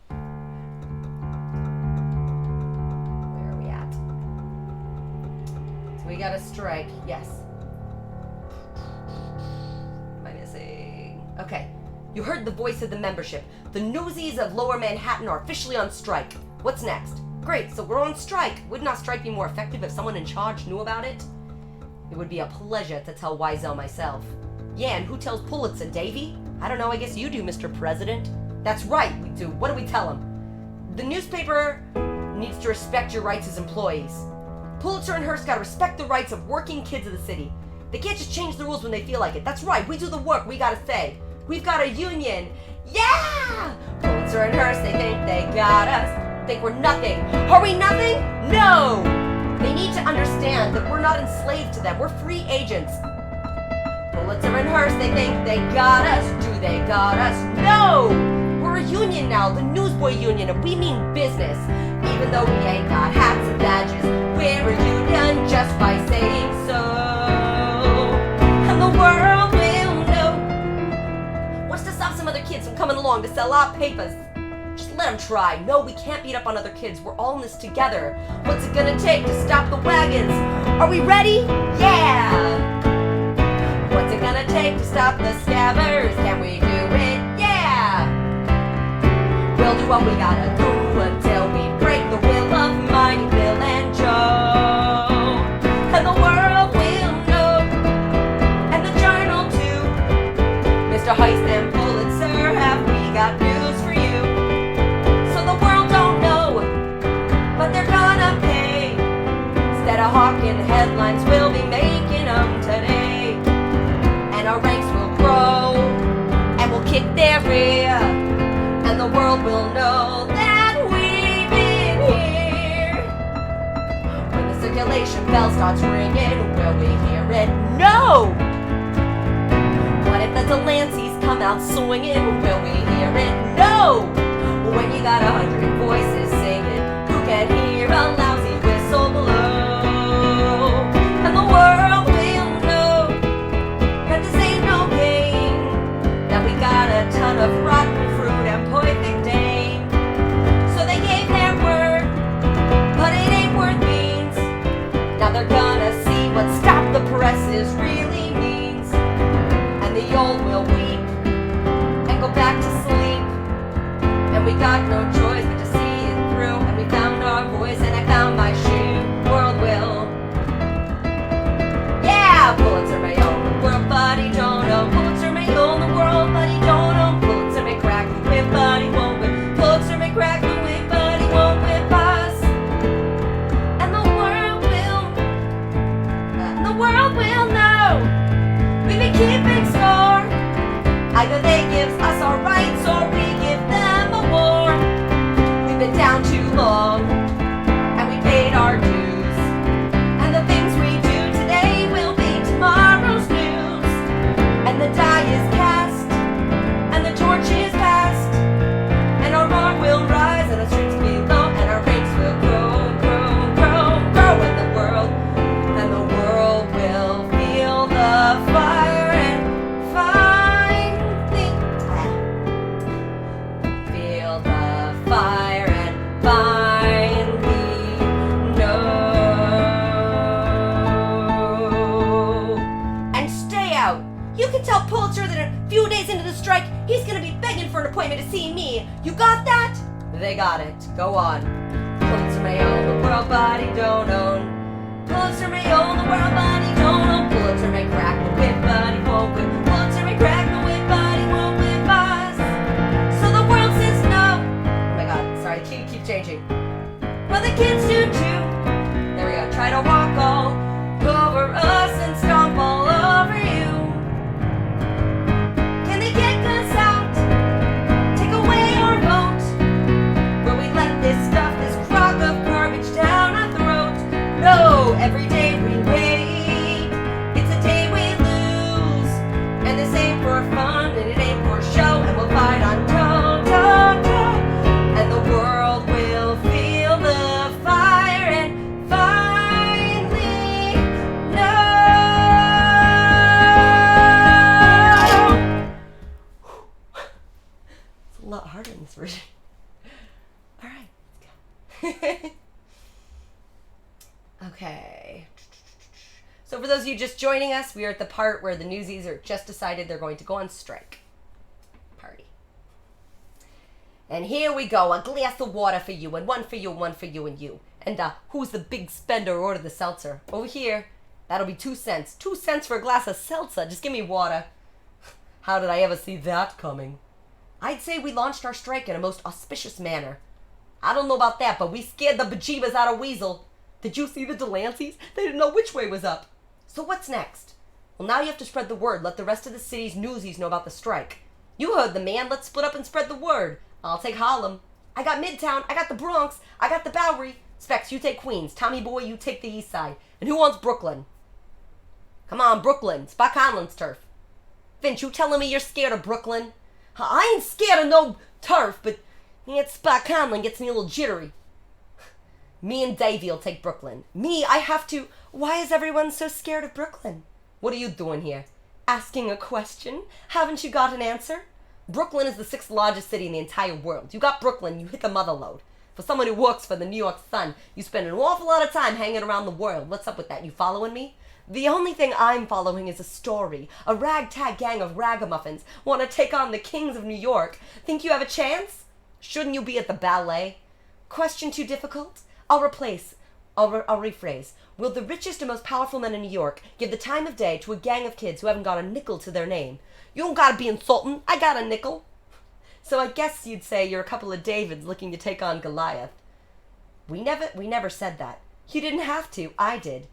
S1: Where are we at? So we got to strike. Yes. Am I missing? Okay. You heard the voice of the membership. The Newsies of Lower Manhattan are officially on strike. What's next? Great, so we're on strike. Wouldn't our strike be more effective if someone in charge knew about it? It would be a pleasure to tell Wiesel myself. Yeah, and who tells Pulitzer, Davy? I don't know, I guess you do, Mr. President. That's right, we do. What do we tell him? The newspaper needs to respect your rights as employees. Pulitzer and Hearst gotta respect the rights of working kids of the city. They can't just change the rules when they feel like it. That's right, we do the work, we gotta say. We've got a union. Yeah! Pulitzer and Hearst, they think they got us. Think we're nothing. Are we nothing? No! They need to understand that we're not enslaved to them. We're free agents. Pulitzer and Hearst, they think they got us. Do they got us? No! We're a union now, the Newsboy Union, and we mean business. Even though we ain't got hats and badges, we're a union just by saying so. And the world will know. What's to stop some other kids from coming along to sell our papers? Just let them try. No, we can't beat up on other kids. We're all in this together. What's it gonna take to stop the wagons? Are we ready? Yeah! What's it gonna take to stop the scabbers? Can we do it? Yeah! We'll do what we gotta do until we break the will of Mighty Bill and Joe. And the world will know. And the journal too. Mr. Heist and Pulitzer, have we got news for you? Instead of hawking headlines, we'll be making them today. And our ranks will grow, and we'll kick their rear. And the world will know that we've been here. When the circulation bell starts ringing, will we hear it? No! What if the Delanceys come out swinging? Will we hear it? No! When you got 100 voices singing, who can hear a lousy whistle blow? And the world will know that this ain't no game, that we got a ton of rotten fruit and perfect aim. So they gave their word, but it ain't worth beans. Now they're gonna see what stop the presses really means. And the old will weep and go back to sleep. And we got no choice but to see it through. And we found our voice and I found my shoe. World will. Yeah! Pulitzer may own the world, but he don't own. Pulitzer may own the world, but he don't own. Pulitzer may crack the whip, but he won't whip. Pulitzer may crack the whip, but he won't whip us. And the world will know. We've been keeping score. Either they give us our rights or we give them a war. We've been down too long, and we paid our dues. And the things we do today will be tomorrow's news. And the die is cast, and the torch is passed. And our roar will rise, and our streets below, and our ranks will grow, grow, grow, grow. And the world will feel the fire and finally feel the fire and finally know. And stay out. You can tell Pulitzer that a few days into the strike, he's gonna be begging for an appointment to see me. You got that? They got it. Go on. Pulitzer may own the world, but he don't own. Pulitzer may own the world, but he don't own. Pulitzer may crack the whip, but he won't whip. Pulitzer may crack the whip, but he won't whip us. the key keeps changing. Well, the kids do too. There we go. Try to walk all over us and stomp all over you. Can they get us out? Take away our vote. Will we let this stuff, this crock of garbage down our throat? No, every day we wait. It's a day we lose. And this ain't for fun and it ain't for show. And we'll fight on toe, toe, toe. And the world will feel the fire and finally know. It's a lot harder in this version. All right, let's go. Okay. So for those of you just joining us, we are at the part where the Newsies are just decided they're going to go on strike. Party. And here we go, a glass of water for you, and one for you, one for you, and you. And who's the big spender order the seltzer? Over here. That'll be 2 cents. 2 cents for a glass of seltzer. Just give me water. How did I ever see that coming? I'd say we launched our strike in a most auspicious manner. I don't know about that, but we scared the bejeebas out of Weasel. Did you see the Delanceys? They didn't know which way was up. So what's next? Well, now you have to spread the word. Let the rest of the city's newsies know about the strike. You heard the man. Let's split up and spread the word. I'll take Harlem. I got Midtown. I got the Bronx. I got the Bowery. Specs, you take Queens. Tommy Boy, you take the East Side. And who wants Brooklyn? Come on, Brooklyn. Spot Conlon's turf. Finch, you telling me you're scared of Brooklyn? I ain't scared of no turf, but Spot Conlon gets me a little jittery. Me and Davy'll take Brooklyn. Me, I have to. Why is everyone so scared of Brooklyn? What are you doing here? Asking a question? Haven't you got an answer? Brooklyn is the 6th largest city in the entire world. You got Brooklyn, you hit the mother load. For someone who works for the New York Sun, you spend an awful lot of time hanging around the world. What's up with that? You following me? The only thing I'm following is a story. A ragtag gang of ragamuffins want to take on the kings of New York. Think you have a chance? Shouldn't you be at the ballet? Question too difficult? I'll rephrase. Will the richest and most powerful men in New York give the time of day to a gang of kids who haven't got a nickel to their name? You don't gotta be insulting. I got a nickel. So I guess you'd say you're a couple of Davids looking to take on Goliath. We never said that. You didn't have to. I did.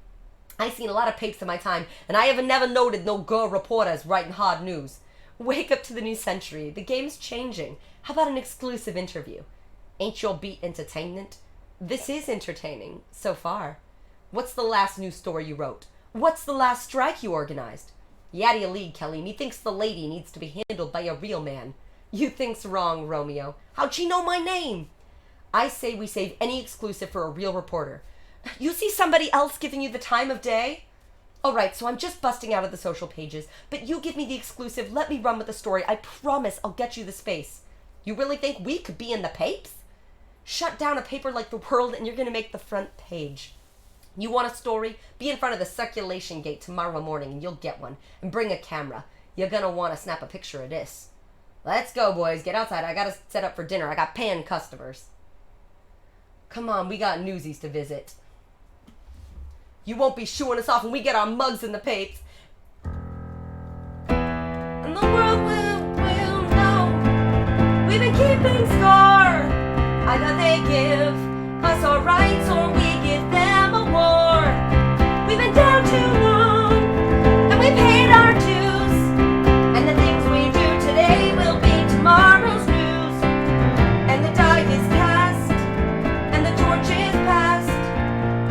S1: I seen a lot of papes in my time, and I haven't never noted no girl reporters writing hard news. Wake up to the new century. The game's changing. How about an exclusive interview? Ain't your beat entertainment? This is entertaining, so far. What's the last news story you wrote? What's the last strike you organized? You out of your league, Kelly. Methinks the lady needs to be handled by a real man. You think's wrong, Romeo. How'd she know my name? I say we save any exclusive for a real reporter. You see somebody else giving you the time of day? All right, so I'm just busting out of the social pages, but you give me the exclusive, let me run with the story. I promise I'll get you the space. You really think we could be in the papes? Shut down a paper like The World and you're going to make the front page. You want a story? Be in front of the circulation gate tomorrow morning and you'll get one. And bring a camera. You're going to want to snap a picture of this. Let's go, boys. Get outside. I got to set up for dinner. I got paying customers. Come on, we got Newsies to visit. You won't be shooing us off when we get our mugs in the papes. And the world will know. We've been keeping score. Either they give us our rights or we give them a war. We've been down too long, and we paid our dues. And the things we do today will be tomorrow's news. And the die is cast, and the torch is passed,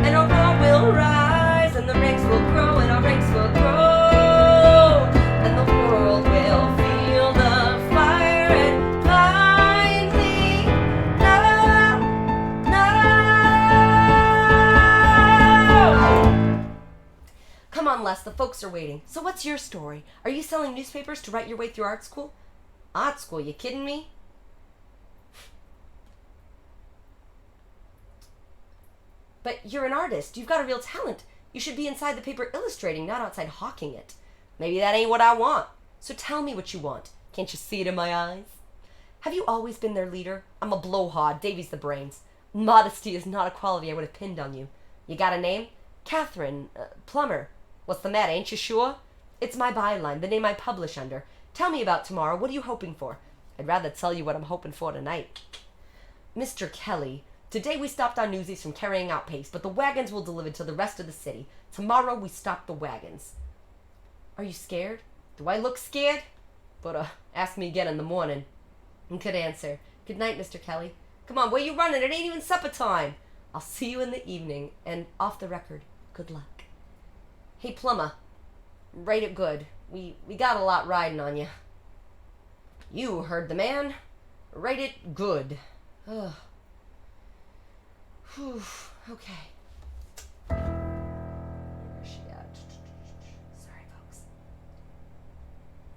S1: and our roar will rise, and the ranks will grow, and our ranks will grow, and the world will feel the fire and finally know. Come on, Les, the folks are waiting. So what's your story? Are you selling newspapers to write your way through art school? Art school, you kidding me? But you're an artist. You've got a real talent. You should be inside the paper illustrating, not outside hawking it. Maybe that ain't what I want. So tell me what you want. Can't you see it in my eyes? Have you always been their leader? I'm a blowhard. Davy's the brains. Modesty is not a quality I would have pinned on you. You got a name? Catherine, Plummer. What's the matter? Ain't you sure? It's my byline, the name I publish under. Tell me about tomorrow. What are you hoping for? I'd rather tell you what I'm hoping for tonight. Mr. Kelly, today we stopped our Newsies from carrying out pace, but the wagons will deliver to the rest of the city. Tomorrow we stop the wagons. Are you scared? Do I look scared? But, ask me again in the morning. Good answer. Good night, Mr. Kelly. Come on, where you running? It ain't even supper time. I'll see you in the evening, and off the record, good luck. Hey, Plumber, rate it good. We got a lot riding on you. You heard the man. Rate it good. Ugh. Whew. Okay. Where's she at? Sorry, folks.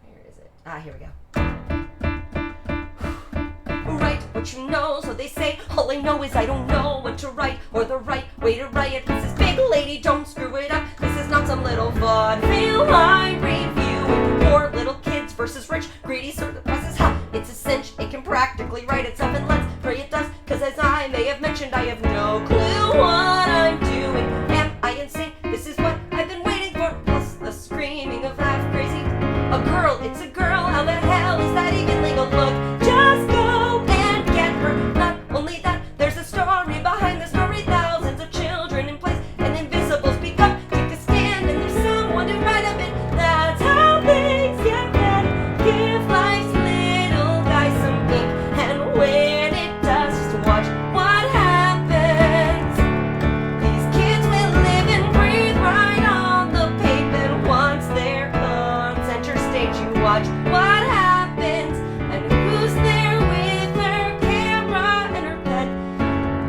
S1: Where is it? Here we go. Write what you know, so they say. All I know is I don't know what to write or the right way to write it. This is big, lady, don't screw it up. This is not some little vaudeville line review. Poor little kids versus rich, greedy sort of presses. Ha! It's a cinch, it can practically write itself, and let's pray it does. Cause as I may have mentioned, I have no clue what I'm doing. Am I insane? This is what I've been waiting for. Plus the screaming of half crazy. A girl, it's a girl. How the hell is that even legal? Look, just go and get her. Not only that, there's a story behind the story. Thousands of children in place and invisible speak up. Take a stand and there's someone to write a bit. That's how things get read. Give life's little guy some ink, and when it does, just watch what happens. These kids will live and breathe right on the pavement. Once they're on center stage, you watch what happens. And who's there with her camera and her pet?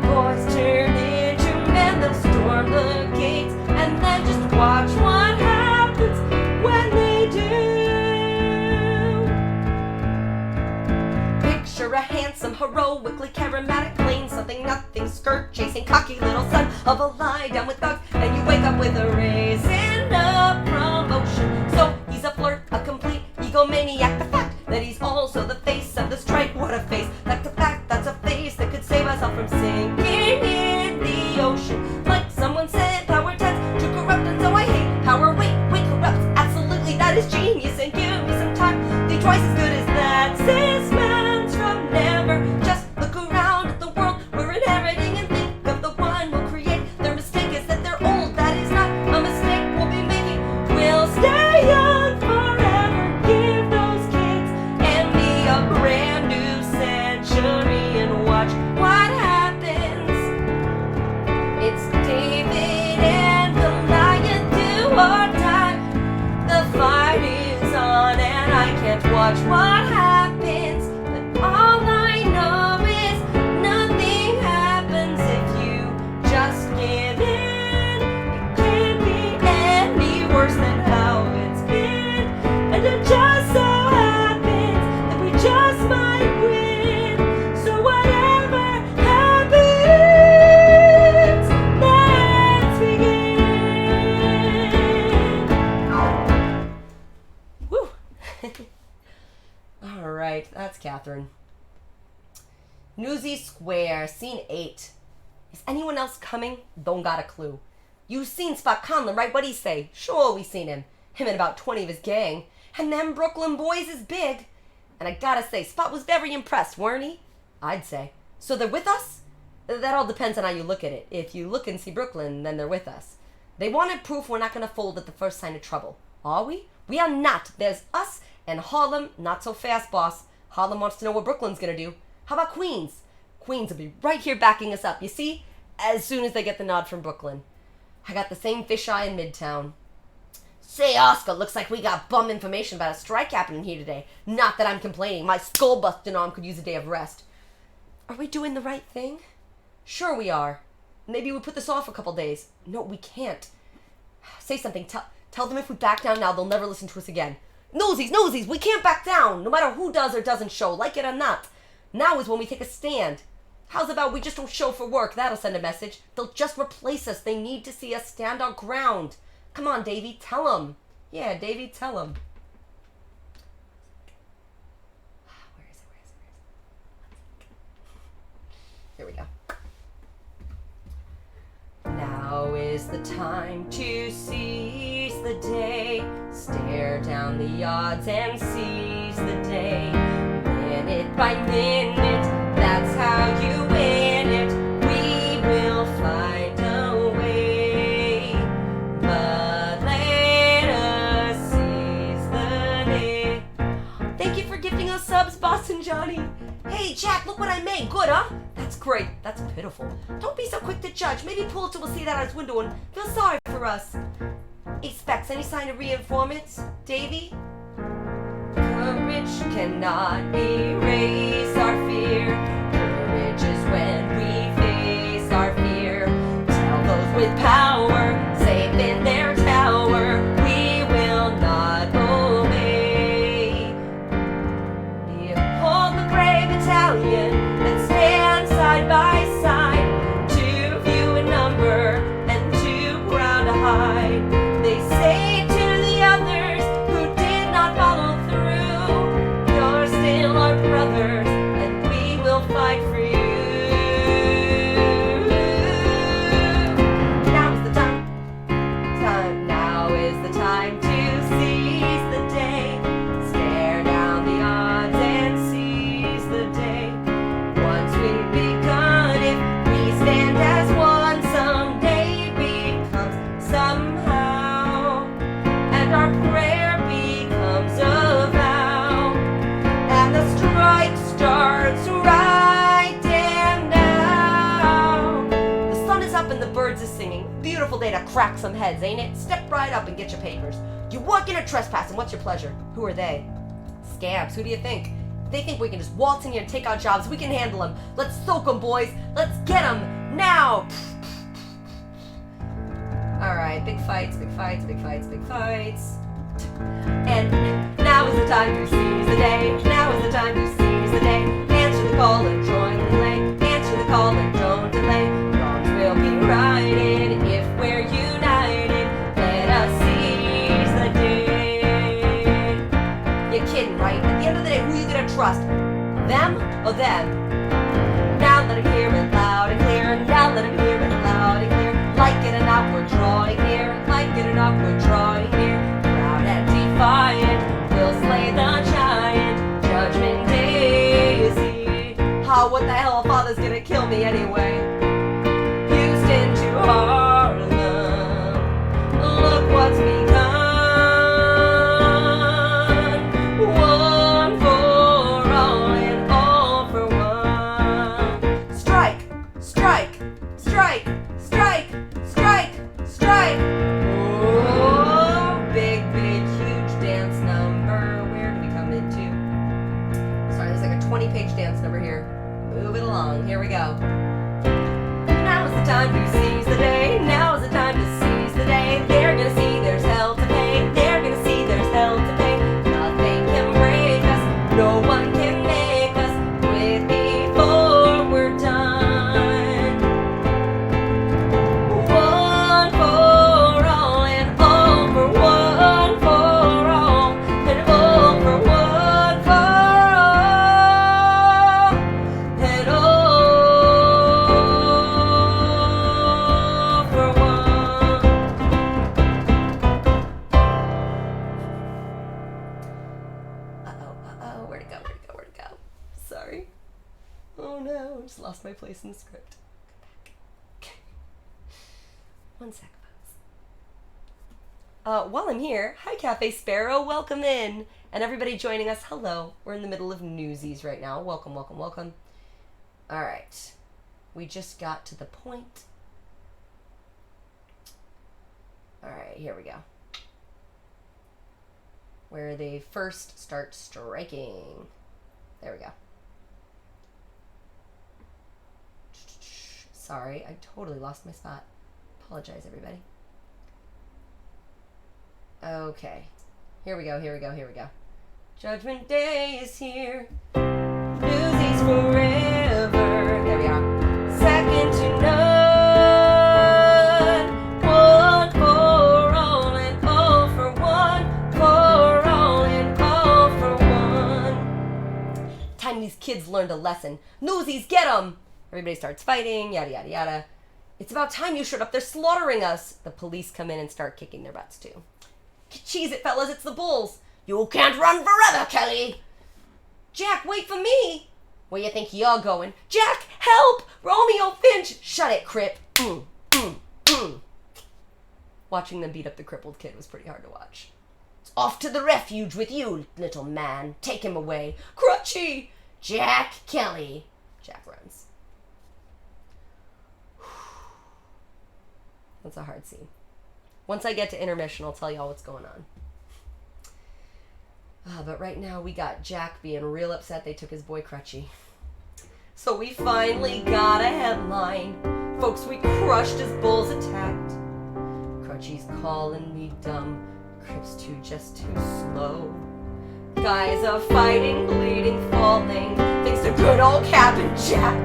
S1: Boys turn into men, they'll storm the gates, and then just watch what happens when they do. Picture a handsome, heroically charismatic, plain something nothing, skirt chasing, cocky little son of a lie down with thugs, and you wake up with a raise in a promotion. So he's a flirt, a complete egomaniac. The fact that he's also the face of the strike. What a face! That's a fact, that's a face that could save us all from sinking in the ocean. Like someone said, power tends to corrupt, and so I hate power. Wait, corrupts. Absolutely, that is genius. And give me some time, be twice as good as that. 6 months from never. Just look around at the world we're inheriting and think of the one we'll create. Their mistake is that they're old. That is not a mistake we'll be making. We'll stay young forever. Give those kids and me a brand new century and watch what happens. It's David and Goliath, do or die. The fight is on and I can't watch what happens. But all I know is nothing happens if you just give in. It can't be any worse than how it's been. And it just so happens that we just might win. So whatever happens, let's begin. Woo! All right, that's Catherine. Newsies Square, scene 8. Is anyone else coming? Don't got a clue. You seen Spot Conlon, right? What'd he say? Sure, we seen him. Him and about 20 of his gang. And them Brooklyn boys is big. And I gotta say, Spot was very impressed, weren't he? I'd say. So they're with us? That all depends on how you look at it. If you look and see Brooklyn, then they're with us. They wanted proof we're not gonna fold at the first sign of trouble. Are we? We are not. There's us and Harlem. Not so fast, boss. Harlem wants to know what Brooklyn's gonna do. How about Queens? Queens will be right here backing us up, you see? As soon as they get the nod from Brooklyn. I got the same fisheye in Midtown. Say, Oscar, looks like we got bum information about a strike happening here today. Not that I'm complaining. My skull-busting arm could use a day of rest. Are we doing the right thing? Sure we are. Maybe we put this off a couple days. No, we can't. Say something. Tell them if we back down now, they'll never listen to us again. Newsies, we can't back down, no matter who does or doesn't show, like it or not. Now is when we take a stand. How's about we just don't show for work? That'll send a message. They'll just replace us. They need to see us stand our ground. Come on, Davey, tell them. Yeah, Davey, tell them. Where is it? Here we go. Now is the time to seize the day. Stare down the odds and seize the day. Minute by minute, that's how you win. awful. Don't be so quick to judge. Maybe Pulitzer will see that out his window and feel sorry for us. Hey, Specs, any sign of reinformants? Davy? Courage cannot erase our fear. Courage is when we face our fear. Tell those with power, safe in their tower, we will not obey. Behold the brave battalion that stands side by side, too few in number and too proud to hide. They say to the others who did not follow through, you're still our brothers and we will fight for you. Now is the time to seize the day. Stare down the odds and seize the day. Once we've begun, if we stand as one, someday becomes somehow, and our prayer becomes a vow, and the strike starts right and now. The sun is up and the birds are singing. Beautiful day to crack some heads, ain't it? Step right up and get your papers. You walk in or trespassing, what's your pleasure? Who are they? Scabs, who do you think? They think we can just waltz in here and take our jobs. We can handle them. Let's soak them, boys. Let's get them now. All right, big fights, big fights, big fights, big fights. And now is the time to seize the day. Now is the time to seize the day. Answer the call and join the delay. Answer the call and don't delay. Wrongs will be righted if we're united. Let us seize the day. You're kidding, right? At the end of the day, who are you gonna trust? Them or them? Now let him hear it loud and clear. Now let him hear it loud and clear. Like it or not, we're drawing near. Like it or not, we're drawing near. Proud and defiant, we'll slay the giant. Judgment Day is here. Oh, what the hell? Father's gonna kill me anyway. Houston to Harlem, look what's begun. One for all and all for one. Strike, strike, strike, strike, strike, strike. Oh, big, big, huge dance number. Where do we come into? Sorry, there's like a 20-page dance number here. Move it along. Here we go. Now is the time to seize the day. Now is the time to seize the day. They're gonna see there's hell to pay. They're gonna see there's hell to pay. Nothing can break us. No one can make us quit before we're done. One for all and all for one for all and all for one for all and all for one. Uh-oh, where'd it go, where'd it go, where'd it go? Sorry. Oh no, I just lost my place in the script. Come back. One sec, folks. While I'm here, hi Cafe Sparrow, welcome in. And everybody joining us, hello. We're in the middle of Newsies right now. Welcome, welcome, welcome. All right. We just got to the point. All right, here we go. Where they first start striking. There we go. Sorry, I totally lost my spot. Apologize, everybody. Okay. Here we go, here we go, here we go. Judgment Day is here. Newsies forever. There we are. Second to none. One for all and all for one. For all and all for one. Time these kids learned a lesson. Newsies, get 'em! Everybody starts fighting, yada, yada, yada. It's about time you showed up. They're slaughtering us. The police come in and start kicking their butts, too. Cheese it, fellas. It's the Bulls. You can't run forever, Kelly. Jack, wait for me. Where you think you're going? Jack, help! Romeo Finch! Shut it, Crip. Watching them beat up the crippled kid was pretty hard to watch. It's off to the refuge with you, little man. Take him away. Crutchy! Jack Kelly. Jack runs. That's a hard scene. Once I get to intermission, I'll tell y'all what's going on. But right now we got Jack being real upset they took his boy Crutchy. So we finally got a headline. Folks, we crushed as bulls attacked. Crutchy's calling me dumb. Crip's just too slow. Guys are fighting, bleeding, falling. Thanks to good old Captain Jack.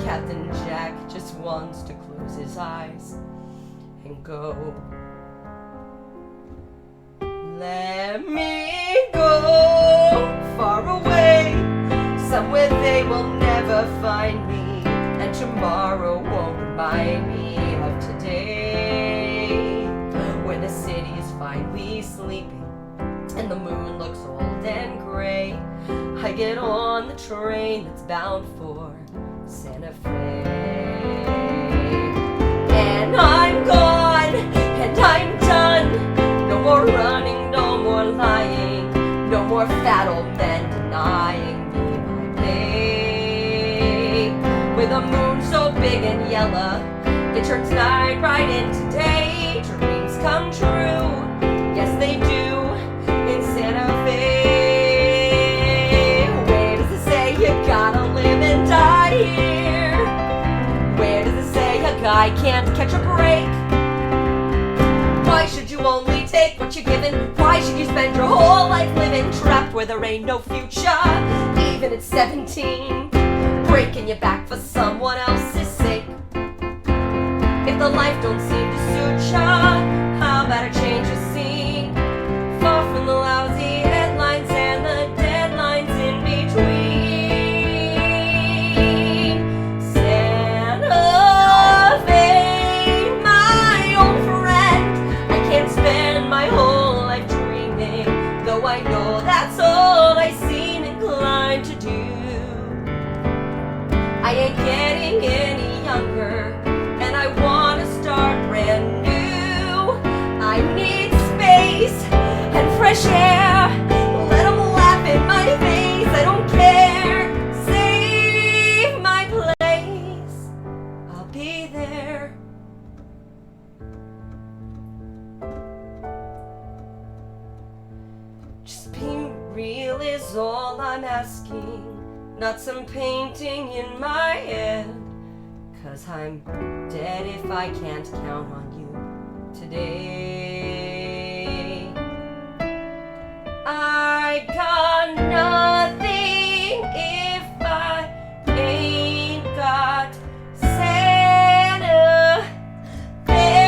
S1: Captain Jack just wants to close his eyes and go. Let me go far away, somewhere they will never find me, and tomorrow won't remind me of today, where the city is finally sleeping and the moon looks old and gray. I get on the train that's bound for Santa Fe, and I'm gone and I'm done. No more running, no more lying, no more fat old men denying me my day. With a moon so big and yellow, it turns night right into day. Dreams come true, yes they do, in Santa Fe. Where does it say you gotta live and die here? Where does it say a guy can't catch a break? Why should you only take what you're given? Why should you spend your whole life living trapped where there ain't no future? Even at 17, breaking your back for someone else's sake. If the life don't seem to suit ya, how about a change of scene? Far from the lousy headlines and the deadlines in between. Santa Fe, my old friend, I can't spend my whole life dreaming, though I know that's all I seem inclined to do. I ain't getting any younger, and I want to start brand new. I need space and fresh air. Let them laugh in my face, I don't care. Save my place, I'll be there. Just be real is all I'm asking, not some painting in my head. 'Cause I'm dead if I can't count on you today. I got nothing if I ain't got Santa Fe.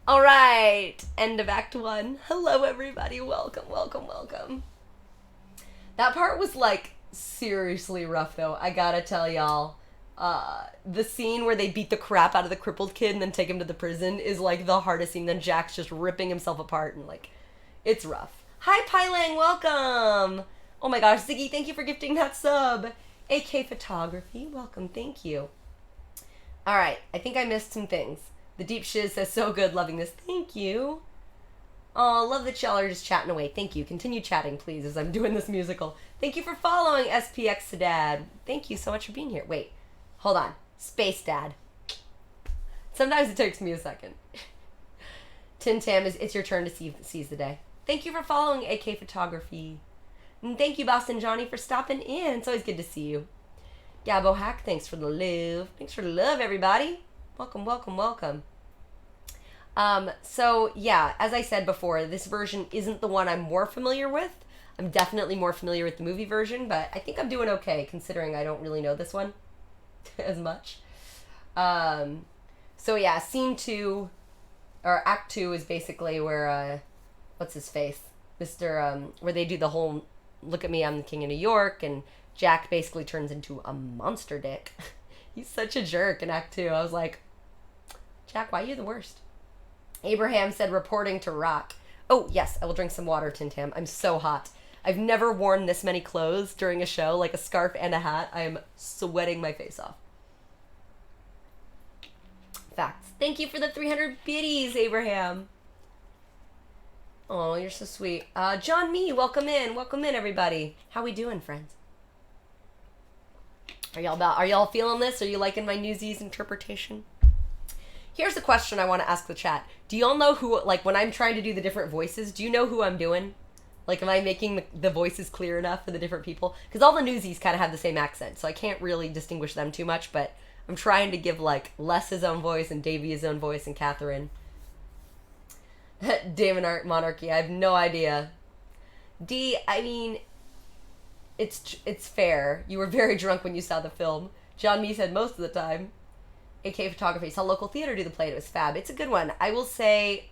S1: All right, end of Act 1. Hello, everybody. Welcome, welcome, welcome. That part was, like, seriously rough, though. I gotta tell y'all. The scene where they beat the crap out of the crippled kid and then take him to the prison is, like, the hardest scene. Then Jack's just ripping himself apart and, like, it's rough. Hi, Pylang. Welcome. Oh, my gosh. Ziggy, thank you for gifting that sub. AK Photography. Welcome. Thank you. All right. I think I missed some things. The Deep Shiz says, so good. Loving this. Thank you. Oh, love that y'all are just chatting away. Thank you. Continue chatting, please, as I'm doing this musical. Thank you for following SPX to Dad. Thank you so much for being here. Wait, hold on. Space Dad. Sometimes it takes me a second. Tin Tam, it's your turn to seize the day. Thank you for following AK Photography. And thank you, Boston Johnny, for stopping in. It's always good to see you. Gabo Hack, thanks for the love. Thanks for the love, everybody. Welcome, welcome, welcome. So yeah, as I said before, this version isn't the one I'm more familiar with. I'm definitely more familiar with the movie version, but I think I'm doing okay considering I don't really know this one as much. So yeah, scene 2, or act 2 is basically where, what's his face? Where they do the whole, look at me, I'm the king of New York, and Jack basically turns into a monster dick. He's such a jerk in act 2. I was like, Jack, why are you the worst? Abraham said, reporting to rock. Oh, yes, I will drink some water, Tin Tam. I'm so hot. I've never worn this many clothes during a show, like a scarf and a hat. I am sweating my face off. Facts. Thank you for the 300 biddies, Abraham. Oh, you're so sweet. John Me, welcome in. Welcome in, everybody. How we doing, friends? Are y'all feeling this? Are you liking my Newsies interpretation? Here's a question I want to ask the chat. Do y'all know who, like, when I'm trying to do the different voices, do you know who I'm doing? Like, am I making the voices clear enough for the different people? Because all the Newsies kind of have the same accent, so I can't really distinguish them too much, but I'm trying to give, like, Les his own voice and Davey his own voice and Catherine. Damon Art Monarchy, I have no idea. D, I mean, it's fair. You were very drunk when you saw the film. John Me said most of the time. AK Photography saw local theater do the play. It was fab. It's a good one. I will say,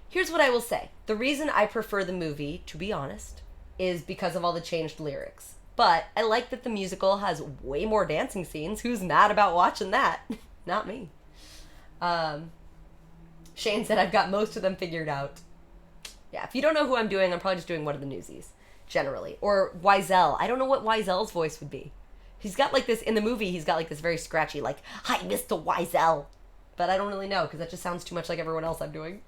S1: here's what I will say. The reason I prefer the movie, to be honest, is because of all the changed lyrics. But I like that the musical has way more dancing scenes. Who's mad about watching that? Not me. Shane said I've got most of them figured out. Yeah, if you don't know who I'm doing, I'm probably just doing one of the Newsies, generally. Or Wiesel. I don't know what Wiesel's voice would be. He's got like this, in the movie, he's got like this very scratchy, like, "Hi, Mr. Wiesel." But I don't really know, because that just sounds too much like everyone else I'm doing.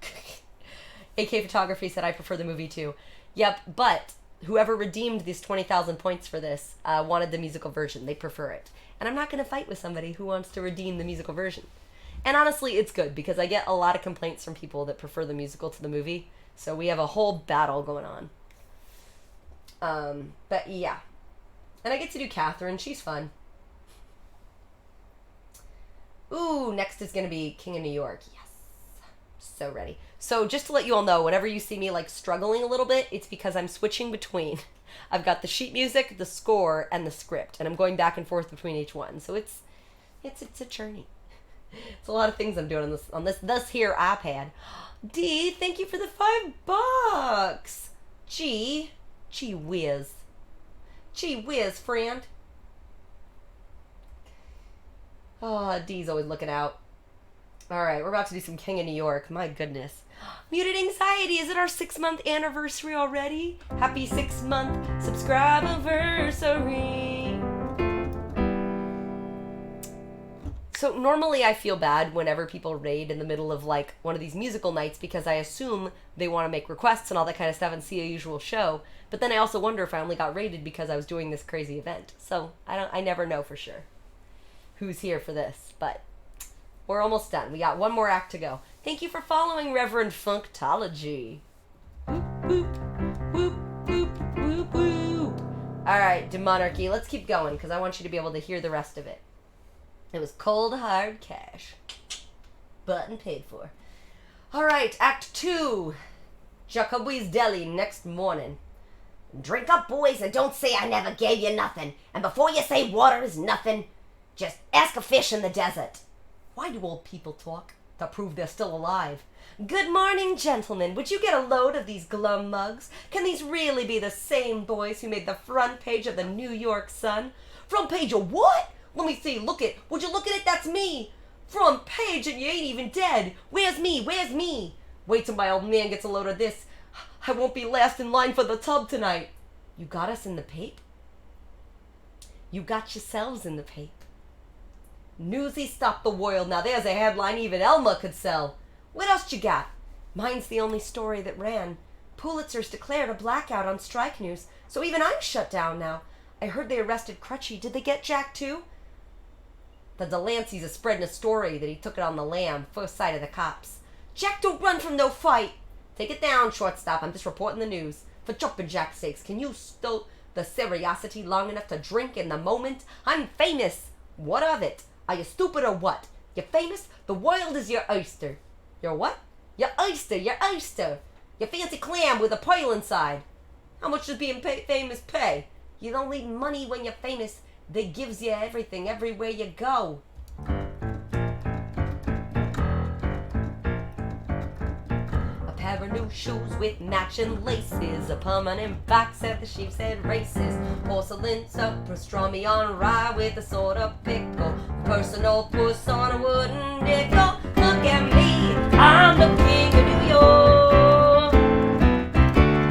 S1: AK Photography said I prefer the movie too. Yep, but whoever redeemed these 20,000 points for this wanted the musical version. They prefer it. And I'm not going to fight with somebody who wants to redeem the musical version. And honestly, it's good, because I get a lot of complaints from people that prefer the musical to the movie. So we have a whole battle going on. But yeah. And I get to do Catherine. She's fun. Ooh, next is going to be King of New York. Yes. So ready. So just to let you all know, whenever you see me like struggling a little bit, it's because I'm switching between. I've got the sheet music, the score, and the script. And I'm going back and forth between each one. So it's a journey. It's a lot of things I'm doing on this here iPad. D, thank you for the $5. Gee whiz. Gee whiz, friend. Oh, D's always looking out. Alright, we're about to do some King of New York. My goodness. Muted Anxiety, is it our 6-month anniversary already? Happy 6-month subscribe-anniversary. So normally I feel bad whenever people raid in the middle of like one of these musical nights because I assume they want to make requests and all that kind of stuff and see a usual show. But then I also wonder if I only got raided because I was doing this crazy event. So I never know for sure who's here for this, but we're almost done. We got one more act to go. Thank you for following Reverend Funktology. Whoop, whoop, whoop, whoop, whoop, whoop. All right, Demonarchy, let's keep going because I want you to be able to hear the rest of it. It was cold, hard cash. Button paid for. All right, Act 2. Jacoby's Deli next morning. Drink up, boys, and don't say I never gave you nothing. And before you say water is nothing, just ask a fish in the desert. Why do old people talk? To prove they're still alive. Good morning, gentlemen. Would you get a load of these glum mugs? Can these really be the same boys who made the front page of the New York Sun? Front page of what? Let me see. Look it. Would you look at it? That's me. Front page and you ain't even dead. Where's me? Where's me? Wait till my old man gets a load of this. I won't be last in line for the tub tonight. You got us in the pape? You got yourselves in the pape. Newsies stopped the world. Now there's a headline even Elma could sell. What else you got? Mine's the only story that ran. Pulitzer's declared a blackout on strike news, so even I'm shut down now. I heard they arrested Crutchy. Did they get Jack too? The Delancey's a spreading a story that he took it on the lam, first sight of the cops. Jack don't run from no fight. Take it down, shortstop. I'm just reporting the news. For jumping Jack's sakes, can you stow the seriosity long enough to drink in the moment? I'm famous. What of it? Are you stupid or what? You're famous? The world is your oyster. Your what? Your oyster, your oyster. Your fancy clam with a pearl inside. How much does being famous pay? You don't need money when you're famous. They gives you everything everywhere you go. A pair of new shoes with matching laces, a permanent box at the sheep's head races, porcelain supper, pastrami on rye with a sort of pickle, personal puss on a wooden nickel. Look at me, I'm the king of New York.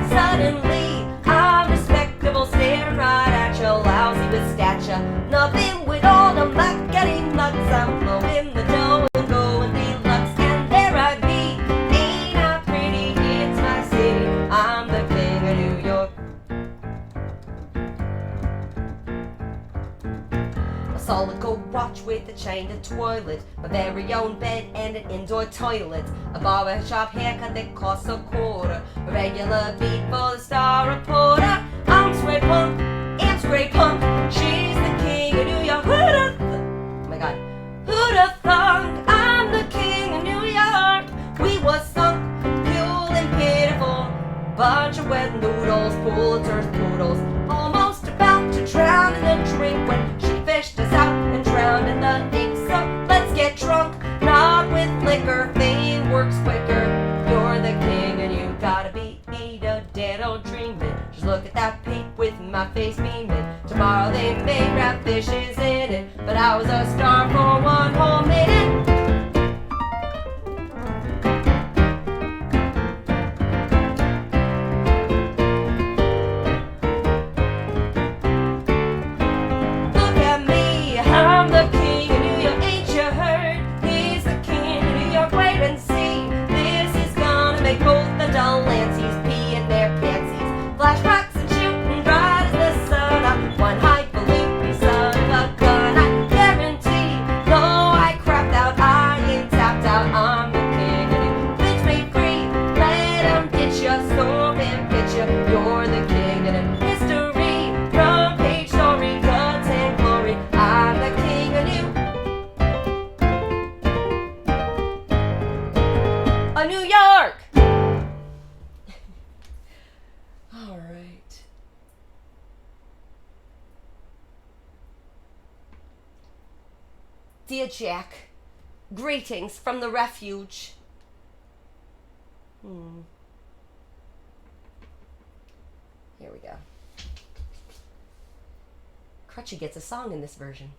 S1: Suddenly, I'm respectable, staring right at you, lousy with stature. Nothing with all the muckety mucks. I'm blowing the dough and going deluxe, and there I be. Ain't I pretty? It's my city. I'm the king of New York. A solid gold watch with a chained toilet, my very own bed and an indoor toilet, a barbershop haircut that costs a quarter, a regular beat for the Star Reporter. I'm straight punk, and straight punk, she's the king of New York. Oh my god. Who'da thunk I'm the king of New York? We was sunk, pure and pitiful, bunch of wet noodles, Pulitzer's poodles, almost about to drown in the drink when she fished us out and drowned in the ink. So let's get drunk, not with liquor, fame works quicker. You're the king and you gotta be a dead old dreaming. Just look at that pape with my face beaming. Tomorrow they may wrap fishes in it, but I was a star for one whole minute. Look at me, I'm the king of New York, ain't you heard? He's the king of New York, wait and see. This is gonna make both the dull Lancys pee in their pantsies. Flashbacks and shooting bright as the sun, I'm one highfalutin son of a gun. I guarantee, though I crapped out, I ain't tapped out. I'm the king of New Bitch made free, let 'em get ya, storm and pitch ya. You're the king of New history, front page story, guts and glory. I'm the king of New York. All right. Dear Jack, greetings from the refuge. Here we go. Crutchy gets a song in this version.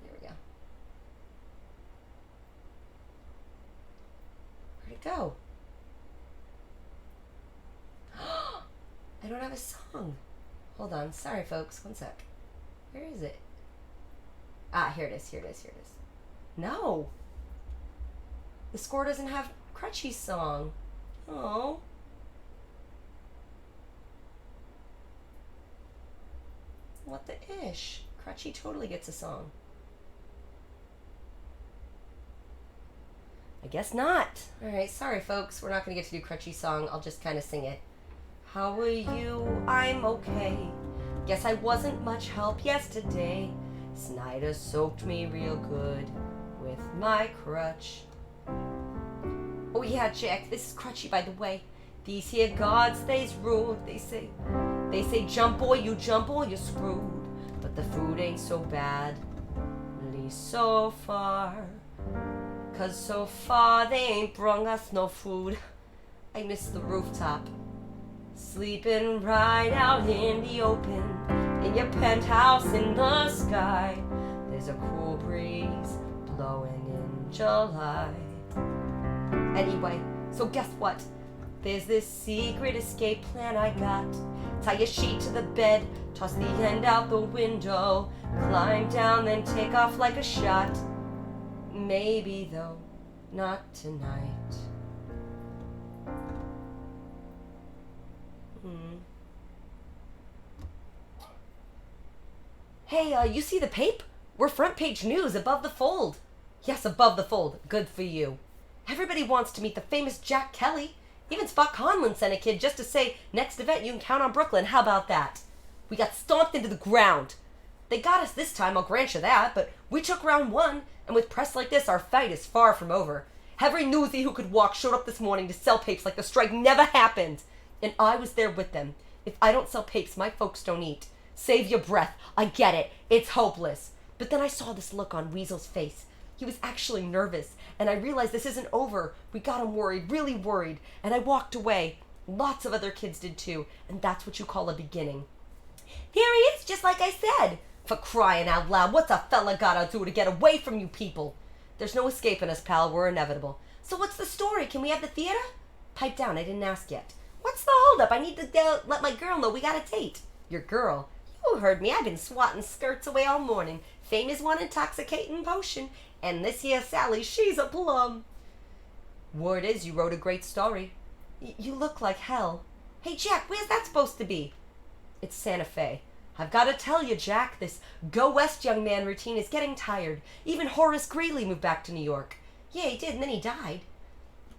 S1: Here we go. Where'd it go? I don't have a song. Hold on. Sorry, folks. One sec. Where is it? Ah, here it is. Here it is. Here it is. No. The score doesn't have Crutchy's song. Oh. What the ish? Crutchy totally gets a song. I guess not. Alright, sorry folks. We're not going to get to do Crutchy's song. I'll just kind of sing it. How are you? I'm okay. Guess I wasn't much help yesterday. Snyder soaked me real good with my crutch. Oh yeah, Jack, this is Crutchy, by the way. These here gods, they's rude. They say jump boy, you jump or you're screwed. But the food ain't so bad, at least so far. 'Cause so far they ain't brung us no food. I miss the rooftop, sleeping right out in the open, in your penthouse in the sky. There's a cool breeze blowing in July. Anyway, so guess what? There's this secret escape plan I got. Tie a sheet to the bed, toss the end out the window, climb down, then take off like a shot. Maybe, though, not tonight. Hey, you see the pape? We're front page news above the fold. Yes, above the fold. Good for you. Everybody wants to meet the famous Jack Kelly. Even Spot Conlon sent a kid just to say, next event you can count on Brooklyn. How about that? We got stomped into the ground. They got us this time, I'll grant you that, but we took round one, and with press like this, our fight is far from over. Every newsie who could walk showed up this morning to sell papes like the strike never happened. And I was there with them. If I don't sell papes, my folks don't eat. Save your breath. I get it. It's hopeless. But then I saw this look on Weasel's face. He was actually nervous, and I realized this isn't over. We got him worried, really worried, and I walked away. Lots of other kids did too, and that's what you call a beginning. Here he is, just like I said. For crying out loud, what's a fella gotta do to get away from you people? There's no escaping us, pal. We're inevitable. So what's the story? Can we have the theater? Pipe down, I didn't ask yet. What's the holdup? I need to let my girl know we got a date. Your girl? You heard me. I've been swatting skirts away all morning. Fame is one intoxicating potion, and this here Sally, she's a plum. Word is you wrote a great story. You look like hell. Hey, Jack, where's that supposed to be? It's Santa Fe. I've got to tell you, Jack, this go west young man routine is getting tired. Even Horace Greeley moved back to New York. Yeah, he did, and then he died.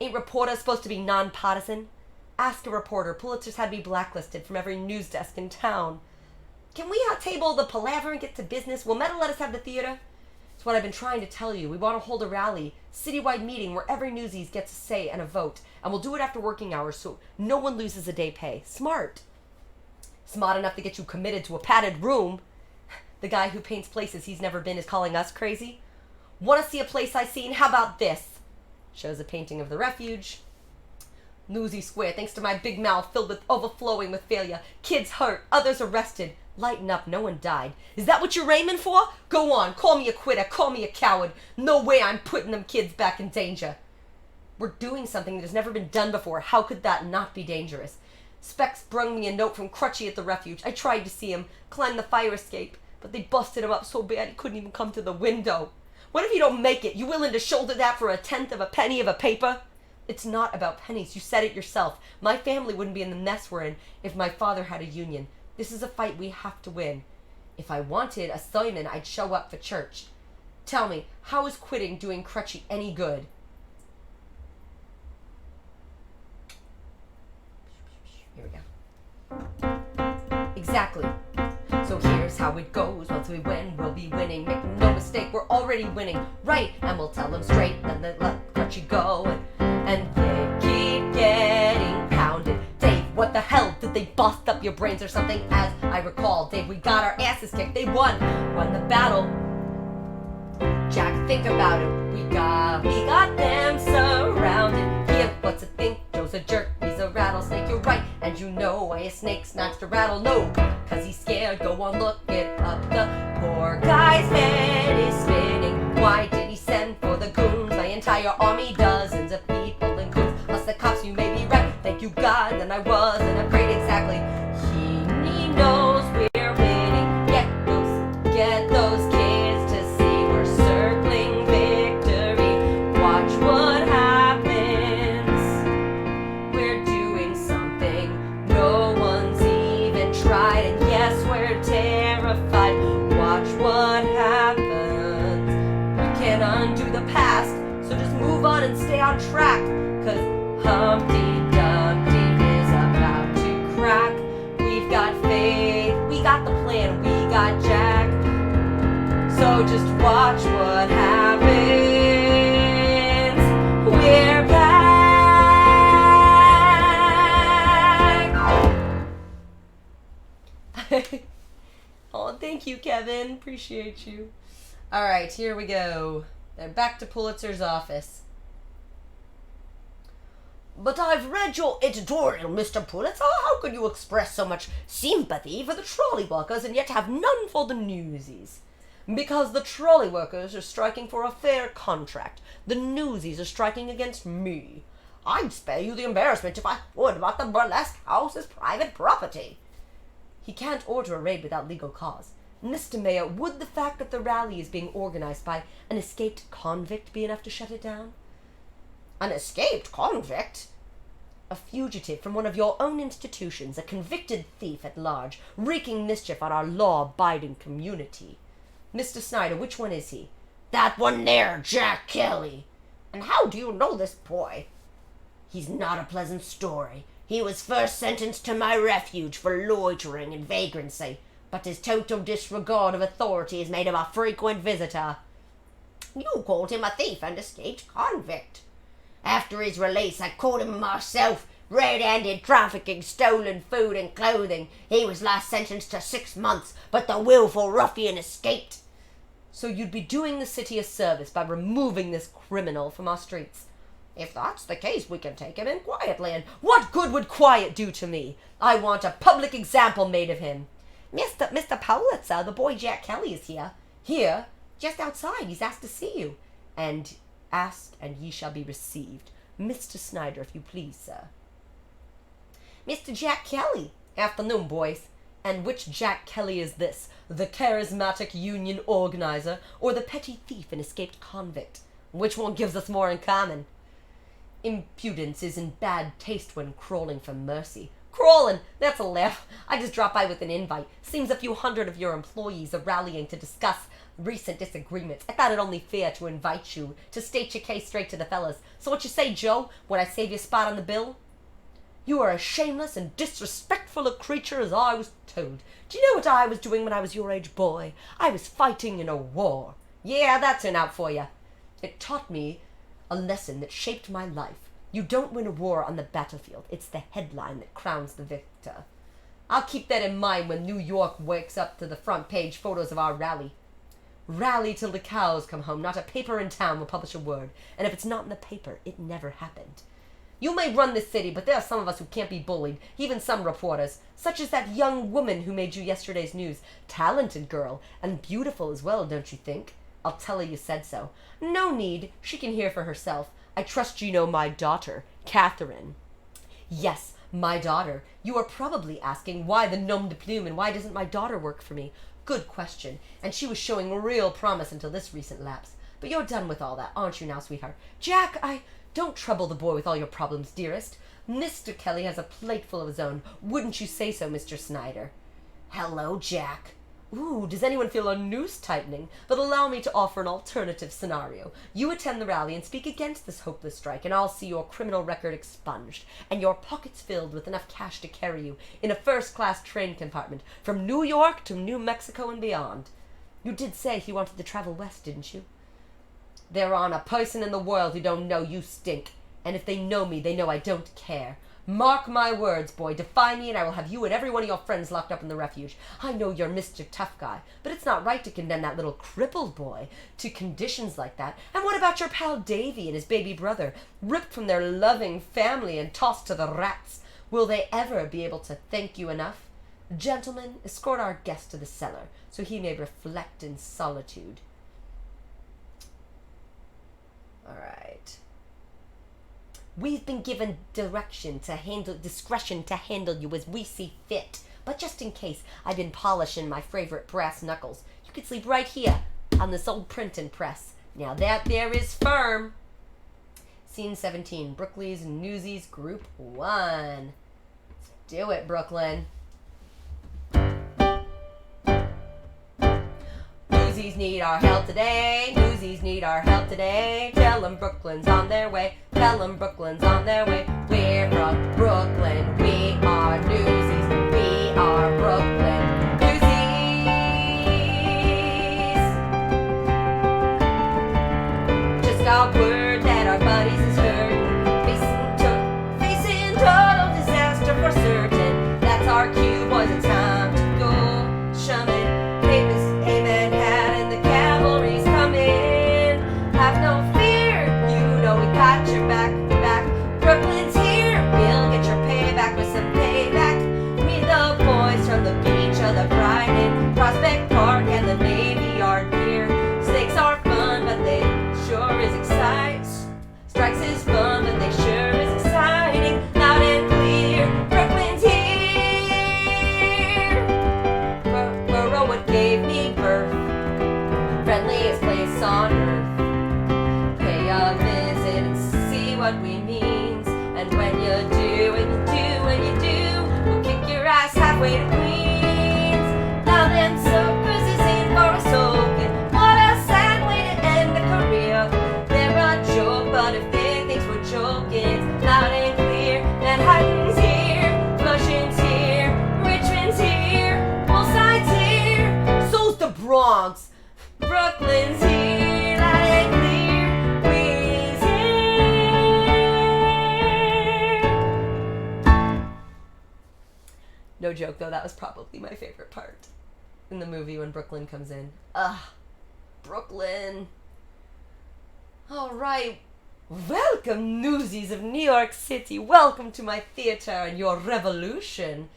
S1: Ain't reporters supposed to be nonpartisan? Ask a reporter. Pulitzer's had me blacklisted from every news desk in town. Can we table the palaver and get to business? Will Meta let us have the theater? It's what I've been trying to tell you. We want to hold a rally, citywide meeting where every Newsies gets a say and a vote. And we'll do it after working hours so no one loses a day pay. Smart. Smart enough to get you committed to a padded room. The guy who paints places he's never been is calling us crazy. Want to see a place I seen? How about this? Shows a painting of the refuge. Newsy Square, thanks to my big mouth filled with overflowing with failure. Kids hurt, others arrested. Lighten up, no one died. Is that what you're aiming for? Go on, call me a quitter, call me a coward. No way I'm putting them kids back in danger. We're doing something that has never been done before. How could that not be dangerous? Specs brung me a note from Crutchy at the refuge. I tried to see him, climb the fire escape, but they busted him up so bad he couldn't even come to the window. What if you don't make it? You willing to shoulder that for a tenth of a penny of a paper? It's not about pennies. You said it yourself. My family wouldn't be in the mess we're in if my father had a union. This is a fight we have to win. If I wanted a Simon, I'd show up for church. Tell me, how is quitting doing Crutchy any good? Here we go. Exactly. So here's how it goes. Once we win, we'll be winning. Make no mistake, we're already winning. Right, and we'll tell them straight. Then they let Crutchy go. And they keep getting pounded. Dave, what the hell? Did they bust up your brains or something? As I recall, Dave, we got our asses kicked. They won the battle. Jack, think about it. We got them surrounded. Here, what's a think? Joe's a jerk, he's a rattlesnake. You're right, and you know why a snake's not to rattle. No, 'cause he's scared. Go on, look it up. The poor guy's head is spinning. Why did he send for the goons? My entire army, dozens of people and goons. Plus the cops, you may be right. Thank you, God, and I wasn't afraid exactly. He knows we're winning. Get those kids to see we're circling victory. Watch what happens. We're doing something no one's even tried, and yes, we're terrified. Watch what happens. We can't undo the past, so just move on and stay on track. 'Cause Humpty Dumpty is about to crack. We've got faith, we got the plan, we got Jack. So just watch what happens. We're back. Oh, thank you, Kevin. Appreciate you. All right, here we go. They're back to Pulitzer's office. But I've read your editorial, Mr. Pulitzer. How could you express so much sympathy for the trolley workers and yet have none for the Newsies? Because the trolley workers are striking for a fair contract. The Newsies are striking against me. I'd spare you the embarrassment if I would about the burlesque house as private property. He can't order a raid without legal cause. Mr. Mayor, would the fact that the rally is being organized by an escaped convict be enough to shut it down? An escaped convict? A fugitive from one of your own institutions, a convicted thief at large, wreaking mischief on our law-abiding community. Mr. Snyder, which one is he? That one there, Jack Kelly. And how do you know this boy? He's not a pleasant story. He was first sentenced to my refuge for loitering and vagrancy, but his total disregard of authority has made him a frequent visitor. You called him a thief and escaped convict. After his release, I caught him myself, red-handed trafficking stolen food and clothing. He was last sentenced to 6 months, but the willful ruffian escaped. So you'd be doing the city a service by removing this criminal from our streets. If that's the case, we can take him in quietly, and what good would quiet do to me? I want a public example made of him. Mr. Pulitzer, the boy Jack Kelly is here. Here? Just outside. He's asked to see you. And ask, and ye shall be received. Mr. Snyder, if you please, sir. Mr. Jack Kelly. Afternoon, boys. And which Jack Kelly is this? The charismatic union organizer, or the petty thief and escaped convict? Which one gives us more in common? Impudence is in bad taste when crawling for mercy. Crawling. That's a laugh. I just dropped by with an invite. Seems a few hundred of your employees are rallying to discuss recent disagreements. I thought it only fair to invite you to state your case straight to the fellas. So what you say, Joe? Would I save you a spot on the bill? You are as shameless and disrespectful a creature as I was told. Do you know what I was doing when I was your age, boy? I was fighting in a war. Yeah, that turned out for you. It taught me a lesson that shaped my life. You don't win a war on the battlefield. It's the headline that crowns the victor. I'll keep that in mind when New York wakes up to the front page photos of our rally. Rally till the cows come home. Not a paper in town will publish a word. And if it's not in the paper, it never happened. You may run this city, but there are some of us who can't be bullied, even some reporters, such as that young woman who made you yesterday's news. Talented girl, and beautiful as well, don't you think? I'll tell her you said so. No need, she can hear for herself. I trust you know my daughter, Catherine. Yes, my daughter. You are probably asking why the nom de plume and why doesn't my daughter work for me? Good question, and she was showing real promise until this recent lapse. But you're done with all that, aren't you now, sweetheart? Jack, Don't trouble the boy with all your problems, dearest. Mr. Kelly has a plate full of his own. Wouldn't you say so, Mr. Snyder? Hello, Jack. Ooh, does anyone feel a noose tightening? But allow me to offer an alternative scenario. You attend the rally and speak against this hopeless strike, and I'll see your criminal record expunged, and your pockets filled with enough cash to carry you in a first-class train compartment from New York to New Mexico and beyond. You did say he wanted to travel west, didn't you? There aren't a person in the world who don't know you stink. And if they know me, they know I don't care. Mark my words, boy. Defy me and I will have you and every one of your friends locked up in the refuge. I know you're Mr. Tough Guy, but it's not right to condemn that little crippled boy to conditions like that. And what about your pal Davy and his baby brother, ripped from their loving family and tossed to the rats? Will they ever be able to thank you enough? Gentlemen, escort our guest to the cellar, so he may reflect in solitude. All right. We've been given discretion to handle you as we see fit. But just in case, I've been polishing my favorite brass knuckles. You could sleep right here on this old printing press. Now that there is firm. Scene 17, Brooklyn's Newsies Group 1. Let's do it, Brooklyn. Newsies need our help today. Newsies need our help today. Tell 'em Brooklyn's on their way. Tell 'em Brooklyn's on their way. We're from Brooklyn. We are Newsies. We are Brooklyn. Newsies. Just got word that our buddies is hurt. Facing total disaster for certain. That's our cue, boys. It's time to go. Shummin'. Amen. And the cavalry's coming. Have no fear, you know we got your back. Brooklyn's here, we'll get your payback with some payback. We the boys from the beach of the Brighton, Prospect Park and the Navy Yard here. Stakes are fun, but they sure is exciting. Strikes is fun, but they sure is exciting. Loud and clear, Brooklyn's here. Borough what gave me birth, friendliest place on earth. Pay a visit and see what we means. And when you do, we'll kick your ass halfway to Queens. Now them suckers is in for a soaking. What a sad way to end a career. They're a joke, but if they think we're joking, loud and clear. Manhattan's here, Flushing's here, Richmond's here, both sides here. So's the Bronx. Brooklyn's here, loud and clear. We's here. No joke though, that was probably my favorite part in the movie when Brooklyn comes in. Brooklyn. All right. Welcome, Newsies of New York City. Welcome to my theater and your revolution.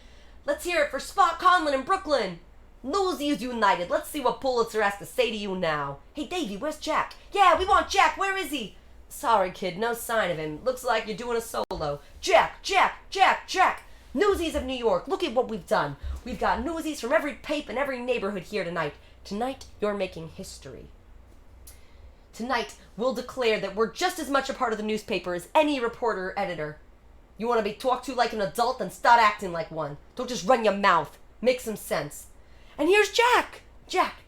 S1: Let's hear it for Spot Conlon in Brooklyn. Newsies united. Let's see what Pulitzer has to say to you now. Hey, Davey, where's Jack? Yeah, we want Jack. Where is he? Sorry, kid, no sign of him. Looks like you're doing a solo. Jack. Newsies of New York, look at what we've done. We've got newsies from every pape and every neighborhood here tonight. Tonight, you're making history. Tonight, we'll declare that we're just as much a part of the newspaper as any reporter or editor. You want to be talked to like an adult, then start acting like one. Don't just run your mouth. Make some sense. And here's Jack. Jack.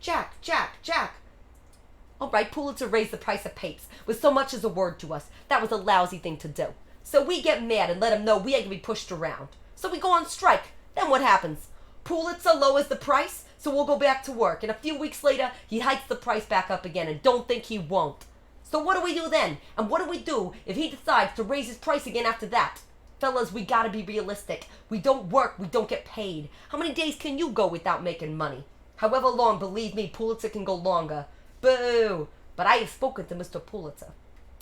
S1: All right, Pulitzer raised the price of papes with so much as a word to us. That was a lousy thing to do. So we get mad and let him know we ain't gonna be pushed around. So we go on strike. Then what happens? Pulitzer lowers the price, so we'll go back to work. And a few weeks later, he hikes the price back up again, and don't think he won't. So what do we do then? And what do we do if he decides to raise his price again after that? Fellas, we gotta be realistic. We don't work, we don't get paid. How many days can you go without making money? However long, believe me, Pulitzer can go longer. Boo! But I have spoken to Mr. Pulitzer,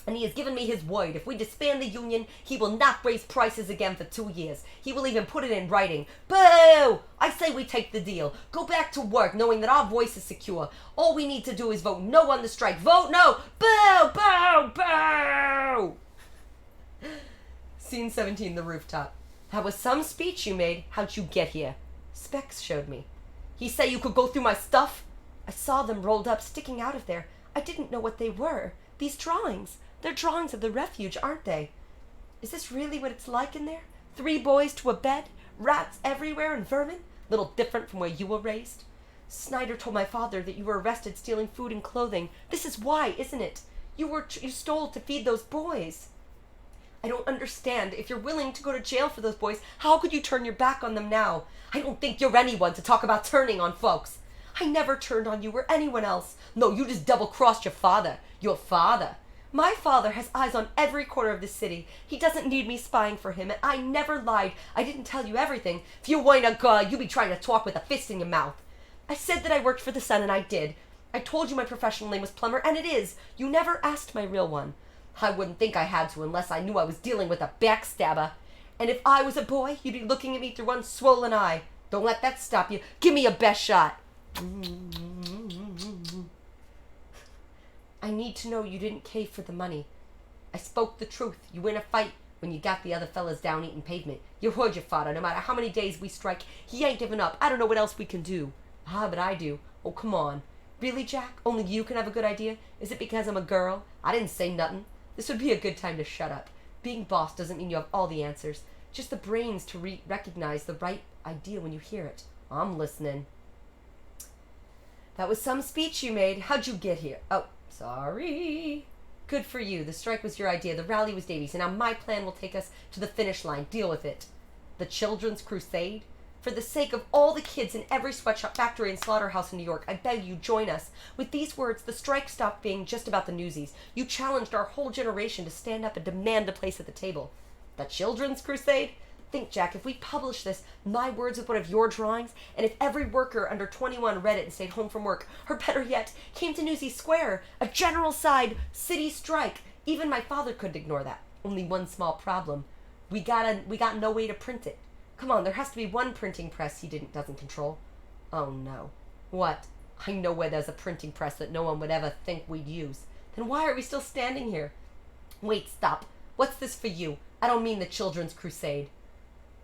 S1: and he has given me his word. If we disband the union, he will not raise prices again for 2 years. He will even put it in writing. Boo! I say we take the deal. Go back to work knowing that our voice is secure. All we need to do is vote no on the strike. Vote no! Boo! Boo! Boo! Scene 17, the rooftop. That was some speech you made. How'd you get here? Specs showed me. He say you could go through my stuff? I saw them rolled up, sticking out of there. I didn't know what they were. These drawings. They're drawings of the refuge, aren't they? Is this really what it's like in there? 3 boys to a bed, rats everywhere and vermin? Little different from where you were raised. Snyder told my father that you were arrested stealing food and clothing. This is why, isn't it? You stole to feed those boys. I don't understand. If you're willing to go to jail for those boys, how could you turn your back on them now? I don't think you're anyone to talk about turning on folks. I never turned on you or anyone else. No, you just double-crossed your father. Your father. My father has eyes on every corner of the city. He doesn't need me spying for him, and I never lied. I didn't tell you everything. If you weren't a girl, you'd be trying to talk with a fist in your mouth. I said that I worked for the Sun, and I did. I told you my professional name was Plumber, and it is. You never asked my real one. I wouldn't think I had to unless I knew I was dealing with a backstabber. And if I was a boy, you'd be looking at me through one swollen eye. Don't let that stop you. Give me your best shot. I need to know you didn't cave for the money. I spoke the truth. You win a fight when you got the other fellas down eating pavement. You heard your father. No matter how many days we strike, he ain't giving up. I don't know what else we can do. But I do. Oh, come on. Really, Jack? Only you can have a good idea? Is it because I'm a girl? I didn't say nothing. This would be a good time to shut up. Being boss doesn't mean you have all the answers. Just the brains to recognize the right idea when you hear it. I'm listening. That was some speech you made. How'd you get here? Oh, sorry. Good for you. The strike was your idea. The rally was Davy's. And now my plan will take us to the finish line. Deal with it. The Children's Crusade? For the sake of all the kids in every sweatshop, factory, and slaughterhouse in New York, I beg you, join us. With these words, the strike stopped being just about the Newsies. You challenged our whole generation to stand up and demand a place at the table. The Children's Crusade? Think, Jack, if we publish this, my words with one of your drawings, and if every worker under 21 read it and stayed home from work, or better yet, came to Newsies Square, a general-side city strike, even my father couldn't ignore that. Only one small problem. We got no way to print it. Come on, there has to be one printing press he doesn't control. Oh no. What? I know where there's a printing press that no one would ever think we'd use. Then why are we still standing here? Wait, stop. What's this for you? I don't mean the Children's Crusade.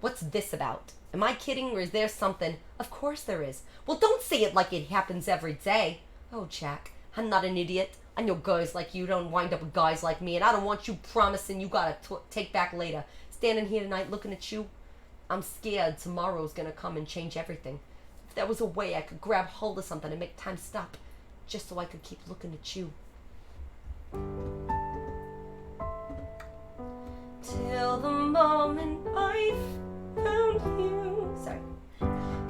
S1: What's this about? Am I kidding, or is there something? Of course there is. Well, don't say it like it happens every day. Oh, Jack, I'm not an idiot. I know guys like you don't wind up with guys like me, and I don't want you promising you gotta take back later. Standing here tonight looking at you, I'm scared tomorrow's gonna come and change everything. If there was a way I could grab hold of something and make time stop, just so I could keep looking at you. Till the moment I found you. Sorry.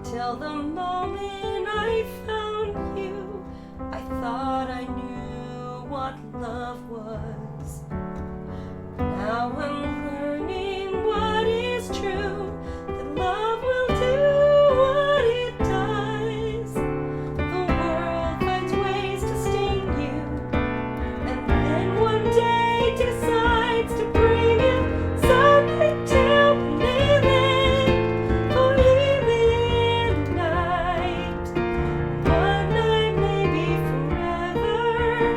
S1: Till the moment I found you, I thought I knew what love was. Now I'm learning what is true. That love will do what it does. The world finds ways to sting you, and then one day decides to bring you something to believe in. For even in the night, one night maybe forever.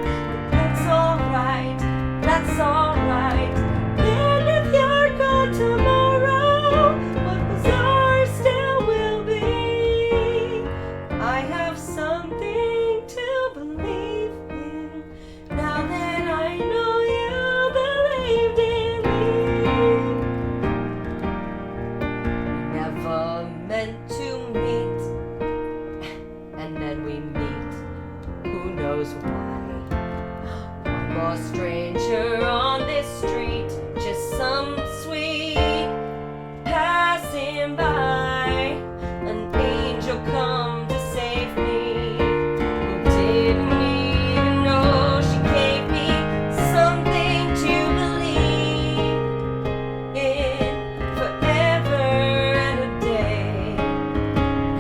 S1: But that's alright. That's alright. goes by. One more stranger on this street, just some sweet passing by. An angel come to save me, who didn't even know she gave me something to believe in forever and a day.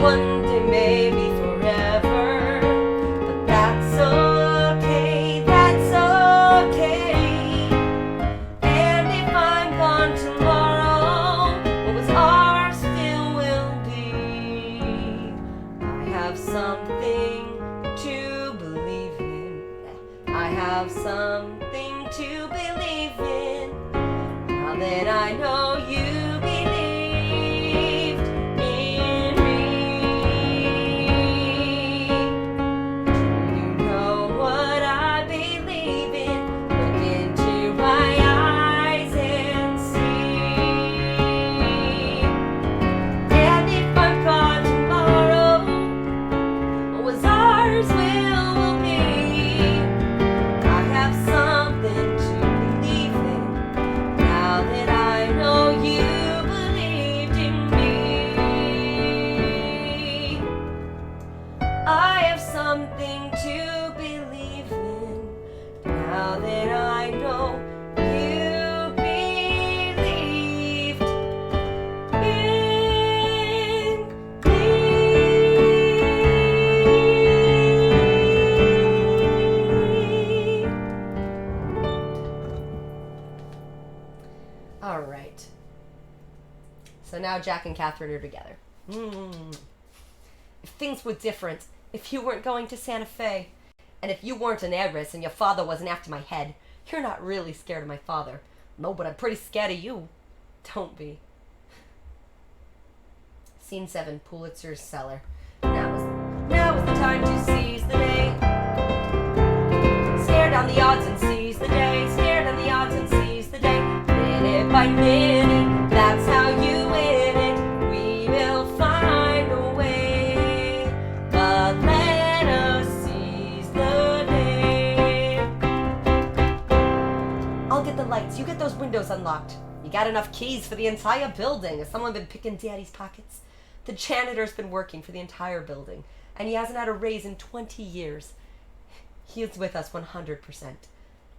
S1: One day maybe forever, but that's okay, that's okay. And if I'm gone tomorrow, what was ours still will be. I have something to believe in. I have something to believe in. Now that I know you believed in me. Do you know what I believe in? Look into my eyes and see. And if I'm gone tomorrow, what was ours will be. I have something to believe in. Now that I know you believed in me. I have something to believe in. Now that I know you believed in me. All right. So now Jack and Catherine are together. If things were different, if you weren't going to Santa Fe, and if you weren't an heiress and your father wasn't after my head, you're not really scared of my father. No, but I'm pretty scared of you. Don't be. Scene 7, Pulitzer's cellar. Now is the time to seize the day. Stare down the odds and seize the day. Stare down the odds and seize the day. Minute by minute, that's how you win it. We will find a way, but let us seize the day. I'll get the lights. You get those windows unlocked. You got enough keys for the entire building. Has someone been picking Daddy's pockets? The janitor's been working for the entire building, and he hasn't had a raise in 20 years. He is with us 100%.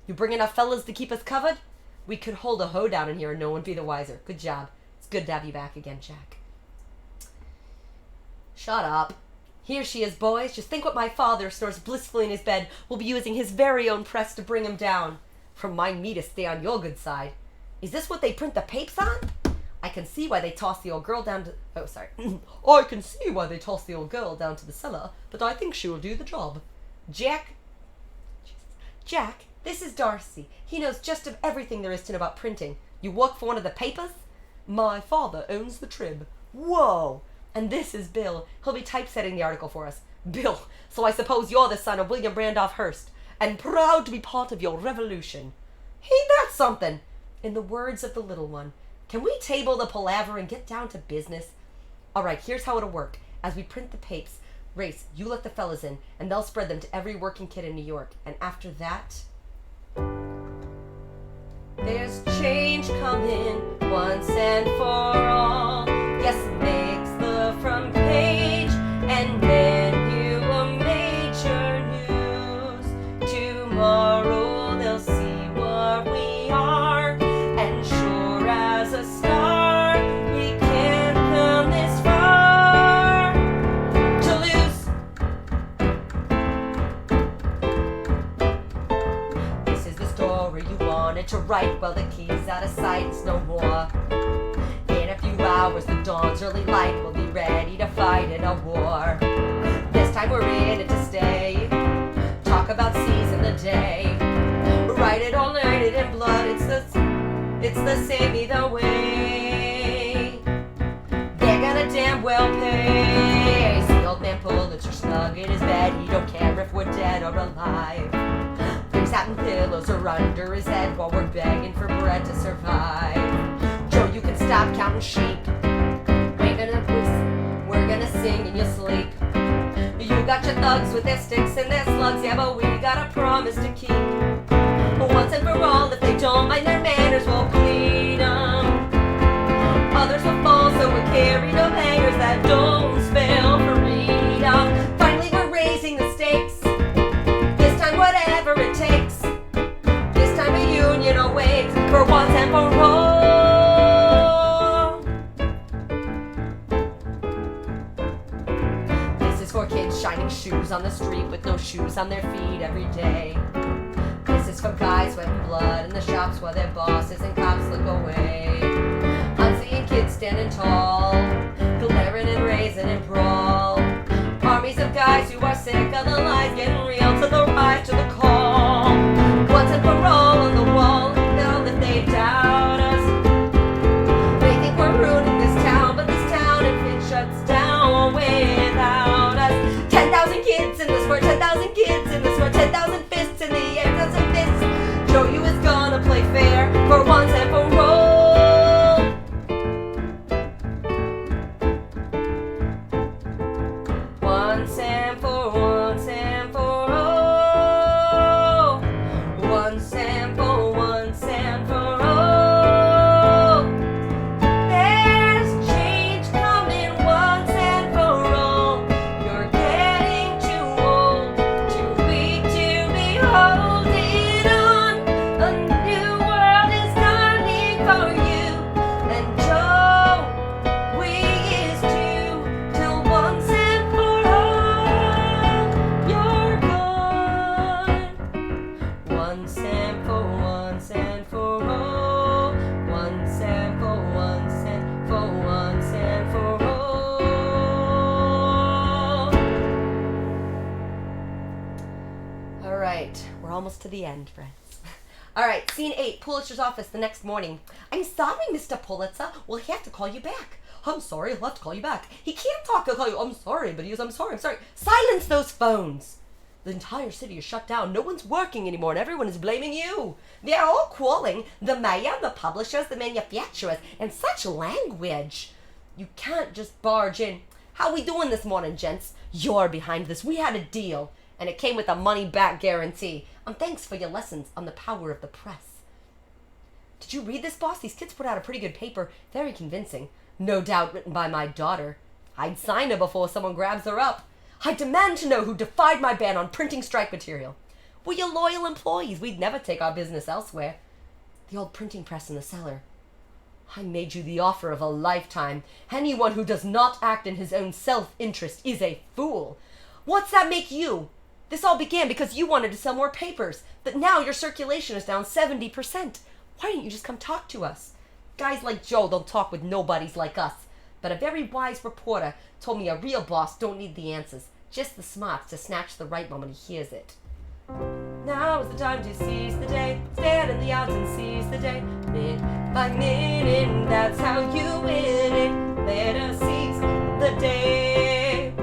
S1: You bring enough fellas to keep us covered? We could hold a hoedown in here and no one be the wiser. Good job. It's good to have you back again, Jack. Shut up. Here she is, boys. Just think what my father snores blissfully in his bed will be using his very own press to bring him down. Remind me to stay on your good side. Is this what they print the papes on? I can see why they tossed the old girl down to... Oh, sorry. I can see why they tossed the old girl down to the cellar, but I think she will do the job. Jack, this is Darcy. He knows just of everything there is to know about printing. You work for one of the papers? My father owns the Trib. Whoa! And this is Bill. He'll be typesetting the article for us. Bill, so I suppose you're the son of William Randolph Hearst, and proud to be part of your revolution. Ain't that something? In the words of the little one, can we table the palaver and get down to business? All right, here's how it'll work. As we print the papes, Race, you let the fellas in, and they'll spread them to every working kid in New York. And after that, there's change coming once and for all. Yes, it makes the front page, and then you a major news. Tomorrow they'll see what we are, and sure as a star, we can't come this far to lose. This is the story you wanted to write. Well, the key's out of sight, it's no more. In a few hours, the dawn's early light will be ready to fight in a war. This time we're in it to stay. Talk about seizing the day. Write it all, learn it in blood. It's the same either way. They're gonna damn well pay. See old man Pulitzer snug in his bed. He don't care if we're dead or alive. There's satin pillows are under his head while we're begging for bread to survive. Joe, you can stop counting sheep. We're gonna sing in your sleep. You got your thugs with their sticks and their slugs, yeah, but we got a promise to keep. Once and for all, if they don't mind their manners, we'll bleed 'em. Others will fall, so we'll carry no bangers that don't spell freedom. Finally, we're raising the stakes. This time, whatever it takes. This time, a union awaits for once and for all. This is for kids shining shoes on the street with no shoes on their feet every day. This is for guys sweating blood in the shops while their bosses and cops look away. I'm seeing kids standing tall, glaring and raising and brawl. Armies of guys who are sick of the lies, getting real to the rise, to the call. Once and for all on the wall, now that they doubt us. They think we're ruining this town, but this town, if it shuts down without us. 10,000 kids in this world, 10,000 kids in this world, 10,000 fists in the air, 10,000 fists. Show you is gonna play fair for once and for all. Once and for once and for all. Once and for once and for all. There's change coming once and for all. You're getting too old, too weak to be holding on. A new world is coming for you, and Joey is too. Till once and for all, you're gone. Once and for once and for all. Once and for once and for once and for all. All right, we're almost to the end, friends. All right, scene 8, Pulitzer's office the next morning. I'm sorry, Mr. Pulitzer. We'll have to call you back. I'm sorry, I'll have to call you back. He can't talk. He'll call you, I'm sorry, but he goes, I'm sorry. Silence those phones. The entire city is shut down. No one's working anymore, and everyone is blaming you. They're all calling the mayor, the publishers, the manufacturers, and such language. You can't just barge in. How we doing this morning, gents? You're behind this. We had a deal, and it came with a money-back guarantee. Thanks for your lessons on the power of the press. Did you read this, boss? These kids put out a pretty good paper. Very convincing. No doubt written by my daughter. I'd sign her before someone grabs her up. I demand to know who defied my ban on printing strike material. We're your loyal employees. We'd never take our business elsewhere. The old printing press in the cellar. I made you the offer of a lifetime. Anyone who does not act in his own self-interest is a fool. What's that make you? This all began because you wanted to sell more papers, but now your circulation is down 70%. Why didn't you just come talk to us? Guys like Joe don't talk with nobodies like us. But a very wise reporter told me a real boss don't need the answers, just the smarts to snatch the right moment he hears it. Now is the time to seize the day, stand in the odds and seize the day. Minute by minute, that's how you win it. Better seize the day.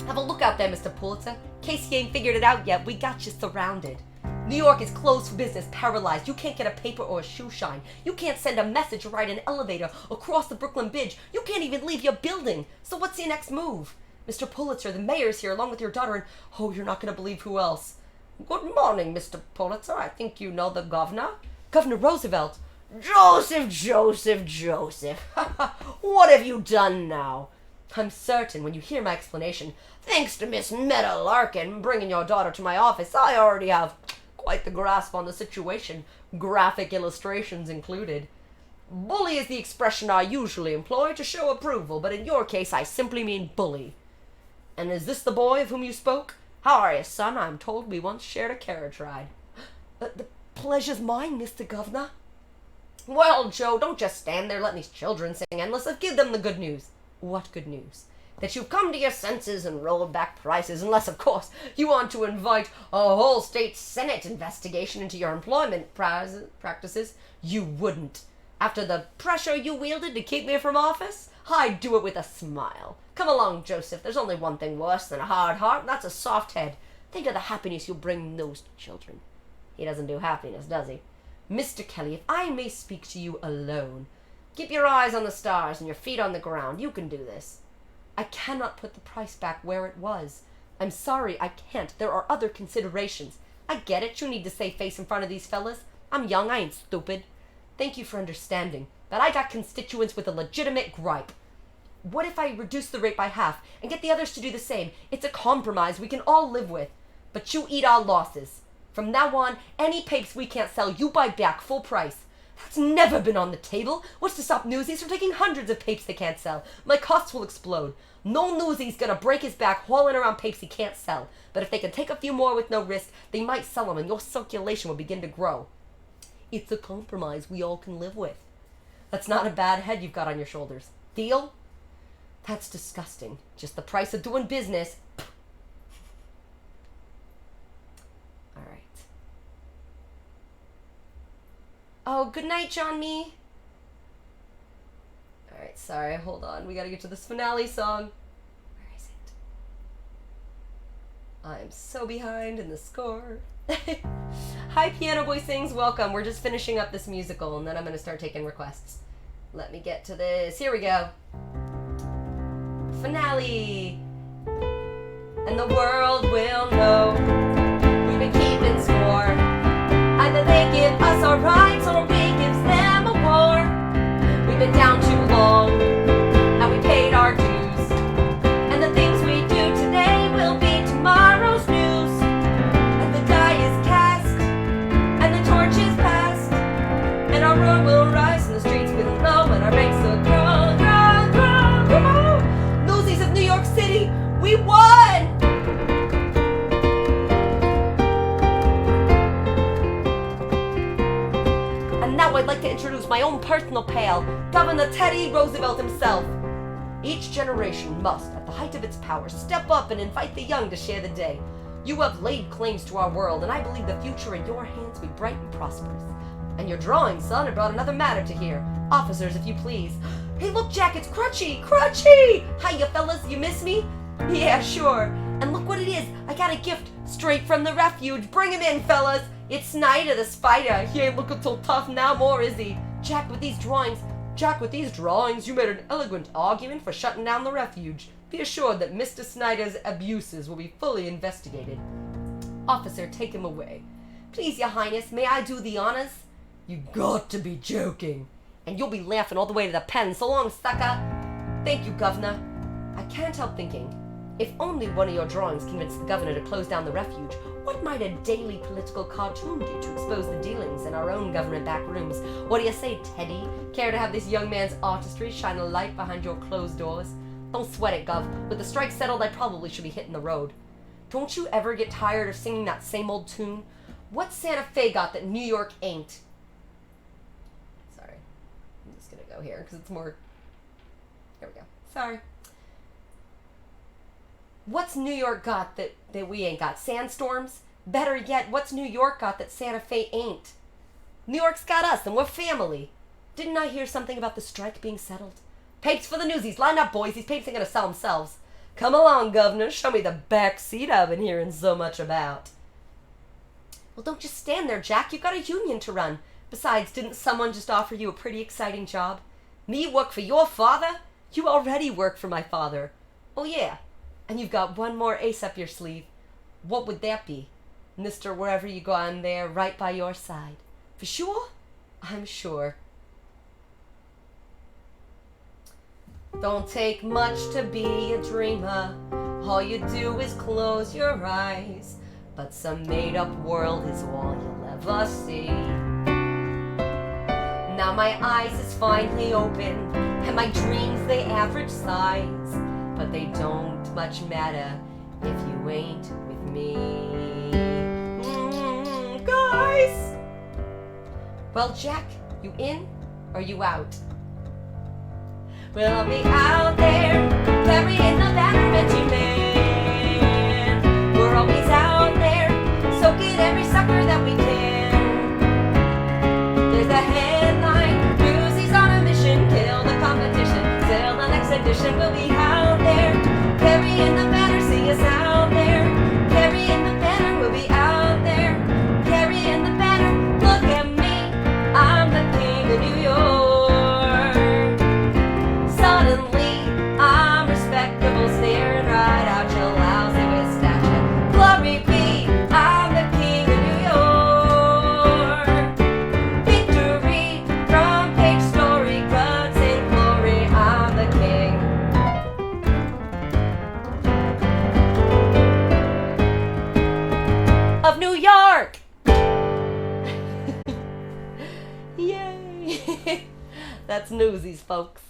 S1: Have a look out there, Mr. Pulitzer. In case you ain't figured it out yet, we got you surrounded. New York is closed for business, paralyzed. You can't get a paper or a shoe shine. You can't send a message or ride an elevator or cross the Brooklyn Bridge. You can't even leave your building. So what's your next move? Mr. Pulitzer, the mayor's here along with your daughter, and oh, you're not going to believe who else. Good morning, Mr. Pulitzer. I think you know the governor. Governor Roosevelt. Joseph. What have you done now? I'm certain when you hear my explanation, thanks to Miss Meta Larkin bringing your daughter to my office, I already have quite the grasp on the situation, graphic illustrations included. Bully is the expression I usually employ to show approval, but in your case I simply mean bully. And is this the boy of whom you spoke? How are you, son? I'm told we once shared a carriage ride. The pleasure's mine, Mr. Governor. Well, Joe, don't just stand there letting these children sing endless. Give them the good news. What good news? That you've come to your senses and rolled back prices, unless, of course, you want to invite a whole state senate investigation into your employment practices. You wouldn't. After the pressure you wielded to keep me from office, I'd do it with a smile. Come along, Joseph. There's only one thing worse than a hard heart, and that's a soft head. Think of the happiness you'll bring those children. He doesn't do happiness, does he? Mr. Kelly, if I may speak to you alone, keep your eyes on the stars and your feet on the ground. You can do this. I cannot put the price back where it was. I'm sorry, I can't. There are other considerations. I get it. You need to save face in front of these fellas. I'm young. I ain't stupid. Thank you for understanding. But I got constituents with a legitimate gripe. What if I reduce the rate by half and get the others to do the same? It's a compromise we can all live with. But you eat our losses. From now on, any papes we can't sell, you buy back full price. That's never been on the table. What's to stop Newsies from taking hundreds of papes they can't sell? My costs will explode. No Newsie's gonna break his back hauling around papes he can't sell. But if they can take a few more with no risk, they might sell them and your circulation will begin to grow. It's a compromise we all can live with. That's not a bad head you've got on your shoulders. Deal? That's disgusting. Just the price of doing business. All right. Oh, good night, John Me. All right, sorry, hold on. We gotta get to this finale song. Where is it? I'm so behind in the score. Hi, Piano Boy Sings. Welcome. We're just finishing up this musical, and then I'm gonna start taking requests. Let me get to this. Here we go. Finale. And the world will know we've been keeping score. Either they give us our rights or we give them a war. We've been down too long, and we paid our dues. And the things we do today will be tomorrow's news. And the die is cast, and the torch is passed, and our roar will rise and the streets will know, and our ranks will grow, grow, grow, grow. Newsies of New York City, we won! Now I'd like to introduce my own personal pal, Governor Teddy Roosevelt himself. Each generation must, at the height of its power, step up and invite the young to share the day. You have laid claims to our world, and I believe the future in your hands will be bright and prosperous. And your drawing, son, had brought another matter to hear. Officers, if you please. Hey, look, Jack, it's Crutchy! Crutchy! Hiya, fellas, you miss me? Yeah, sure. And look what it is. I got a gift straight from the refuge. Bring him in, fellas. It's Snyder the Spider. He ain't looking so tough now more, is he? Jack, with these drawings, you made an elegant argument for shutting down the refuge. Be assured that Mr. Snyder's abuses will be fully investigated. Officer, take him away. Please, your highness, may I do the honors? You got to be joking. And you'll be laughing all the way to the pen. So long, sucker. Thank you, Governor. I can't help thinking, if only one of your drawings convinced the governor to close down the refuge, what might a daily political cartoon do to expose the dealings in our own government back rooms? What do you say, Teddy? Care to have this young man's artistry shine a light behind your closed doors? Don't sweat it, Gov. With the strike settled, I probably should be hitting the road. Don't you ever get tired of singing that same old tune? What's Santa Fe got that New York ain't? Sorry. I'm just gonna go here, because it's more... There we go. Sorry. What's New York got that we ain't got? Sandstorms? Better yet, what's New York got that Santa Fe ain't? New York's got us, and we're family. Didn't I hear something about the strike being settled? Papes for the Newsies. Line up, boys. These papes ain't gonna sell themselves. Come along, Governor. Show me the back seat I've been hearing so much about. Well, don't just stand there, Jack. You've got a union to run. Besides, didn't someone just offer you a pretty exciting job? Me work for your father? You already work for my father. Oh, yeah. And you've got one more ace up your sleeve. What would that be? Mr. Wherever you go, I'm there, right by your side. For sure? I'm sure. Don't take much to be a dreamer. All you do is close your eyes. But some made-up world is all you'll ever see. Now my eyes is finally open, and my dreams they average size. But they don't much matter if you ain't with me. Guys! Well, Jack, you in or you out? Well, I'll be out there carrying the banner regiment. We're always out there soaking every sucker that we can. There's a headline, Newsies on a mission, kill the competition, till the next edition. We'll be out there carrying the banner, see us out there carrying the banner. We'll be out there carrying the banner. Look at me, I'm the king of New York. Suddenly I'm respectable, staring right Newsies, folks.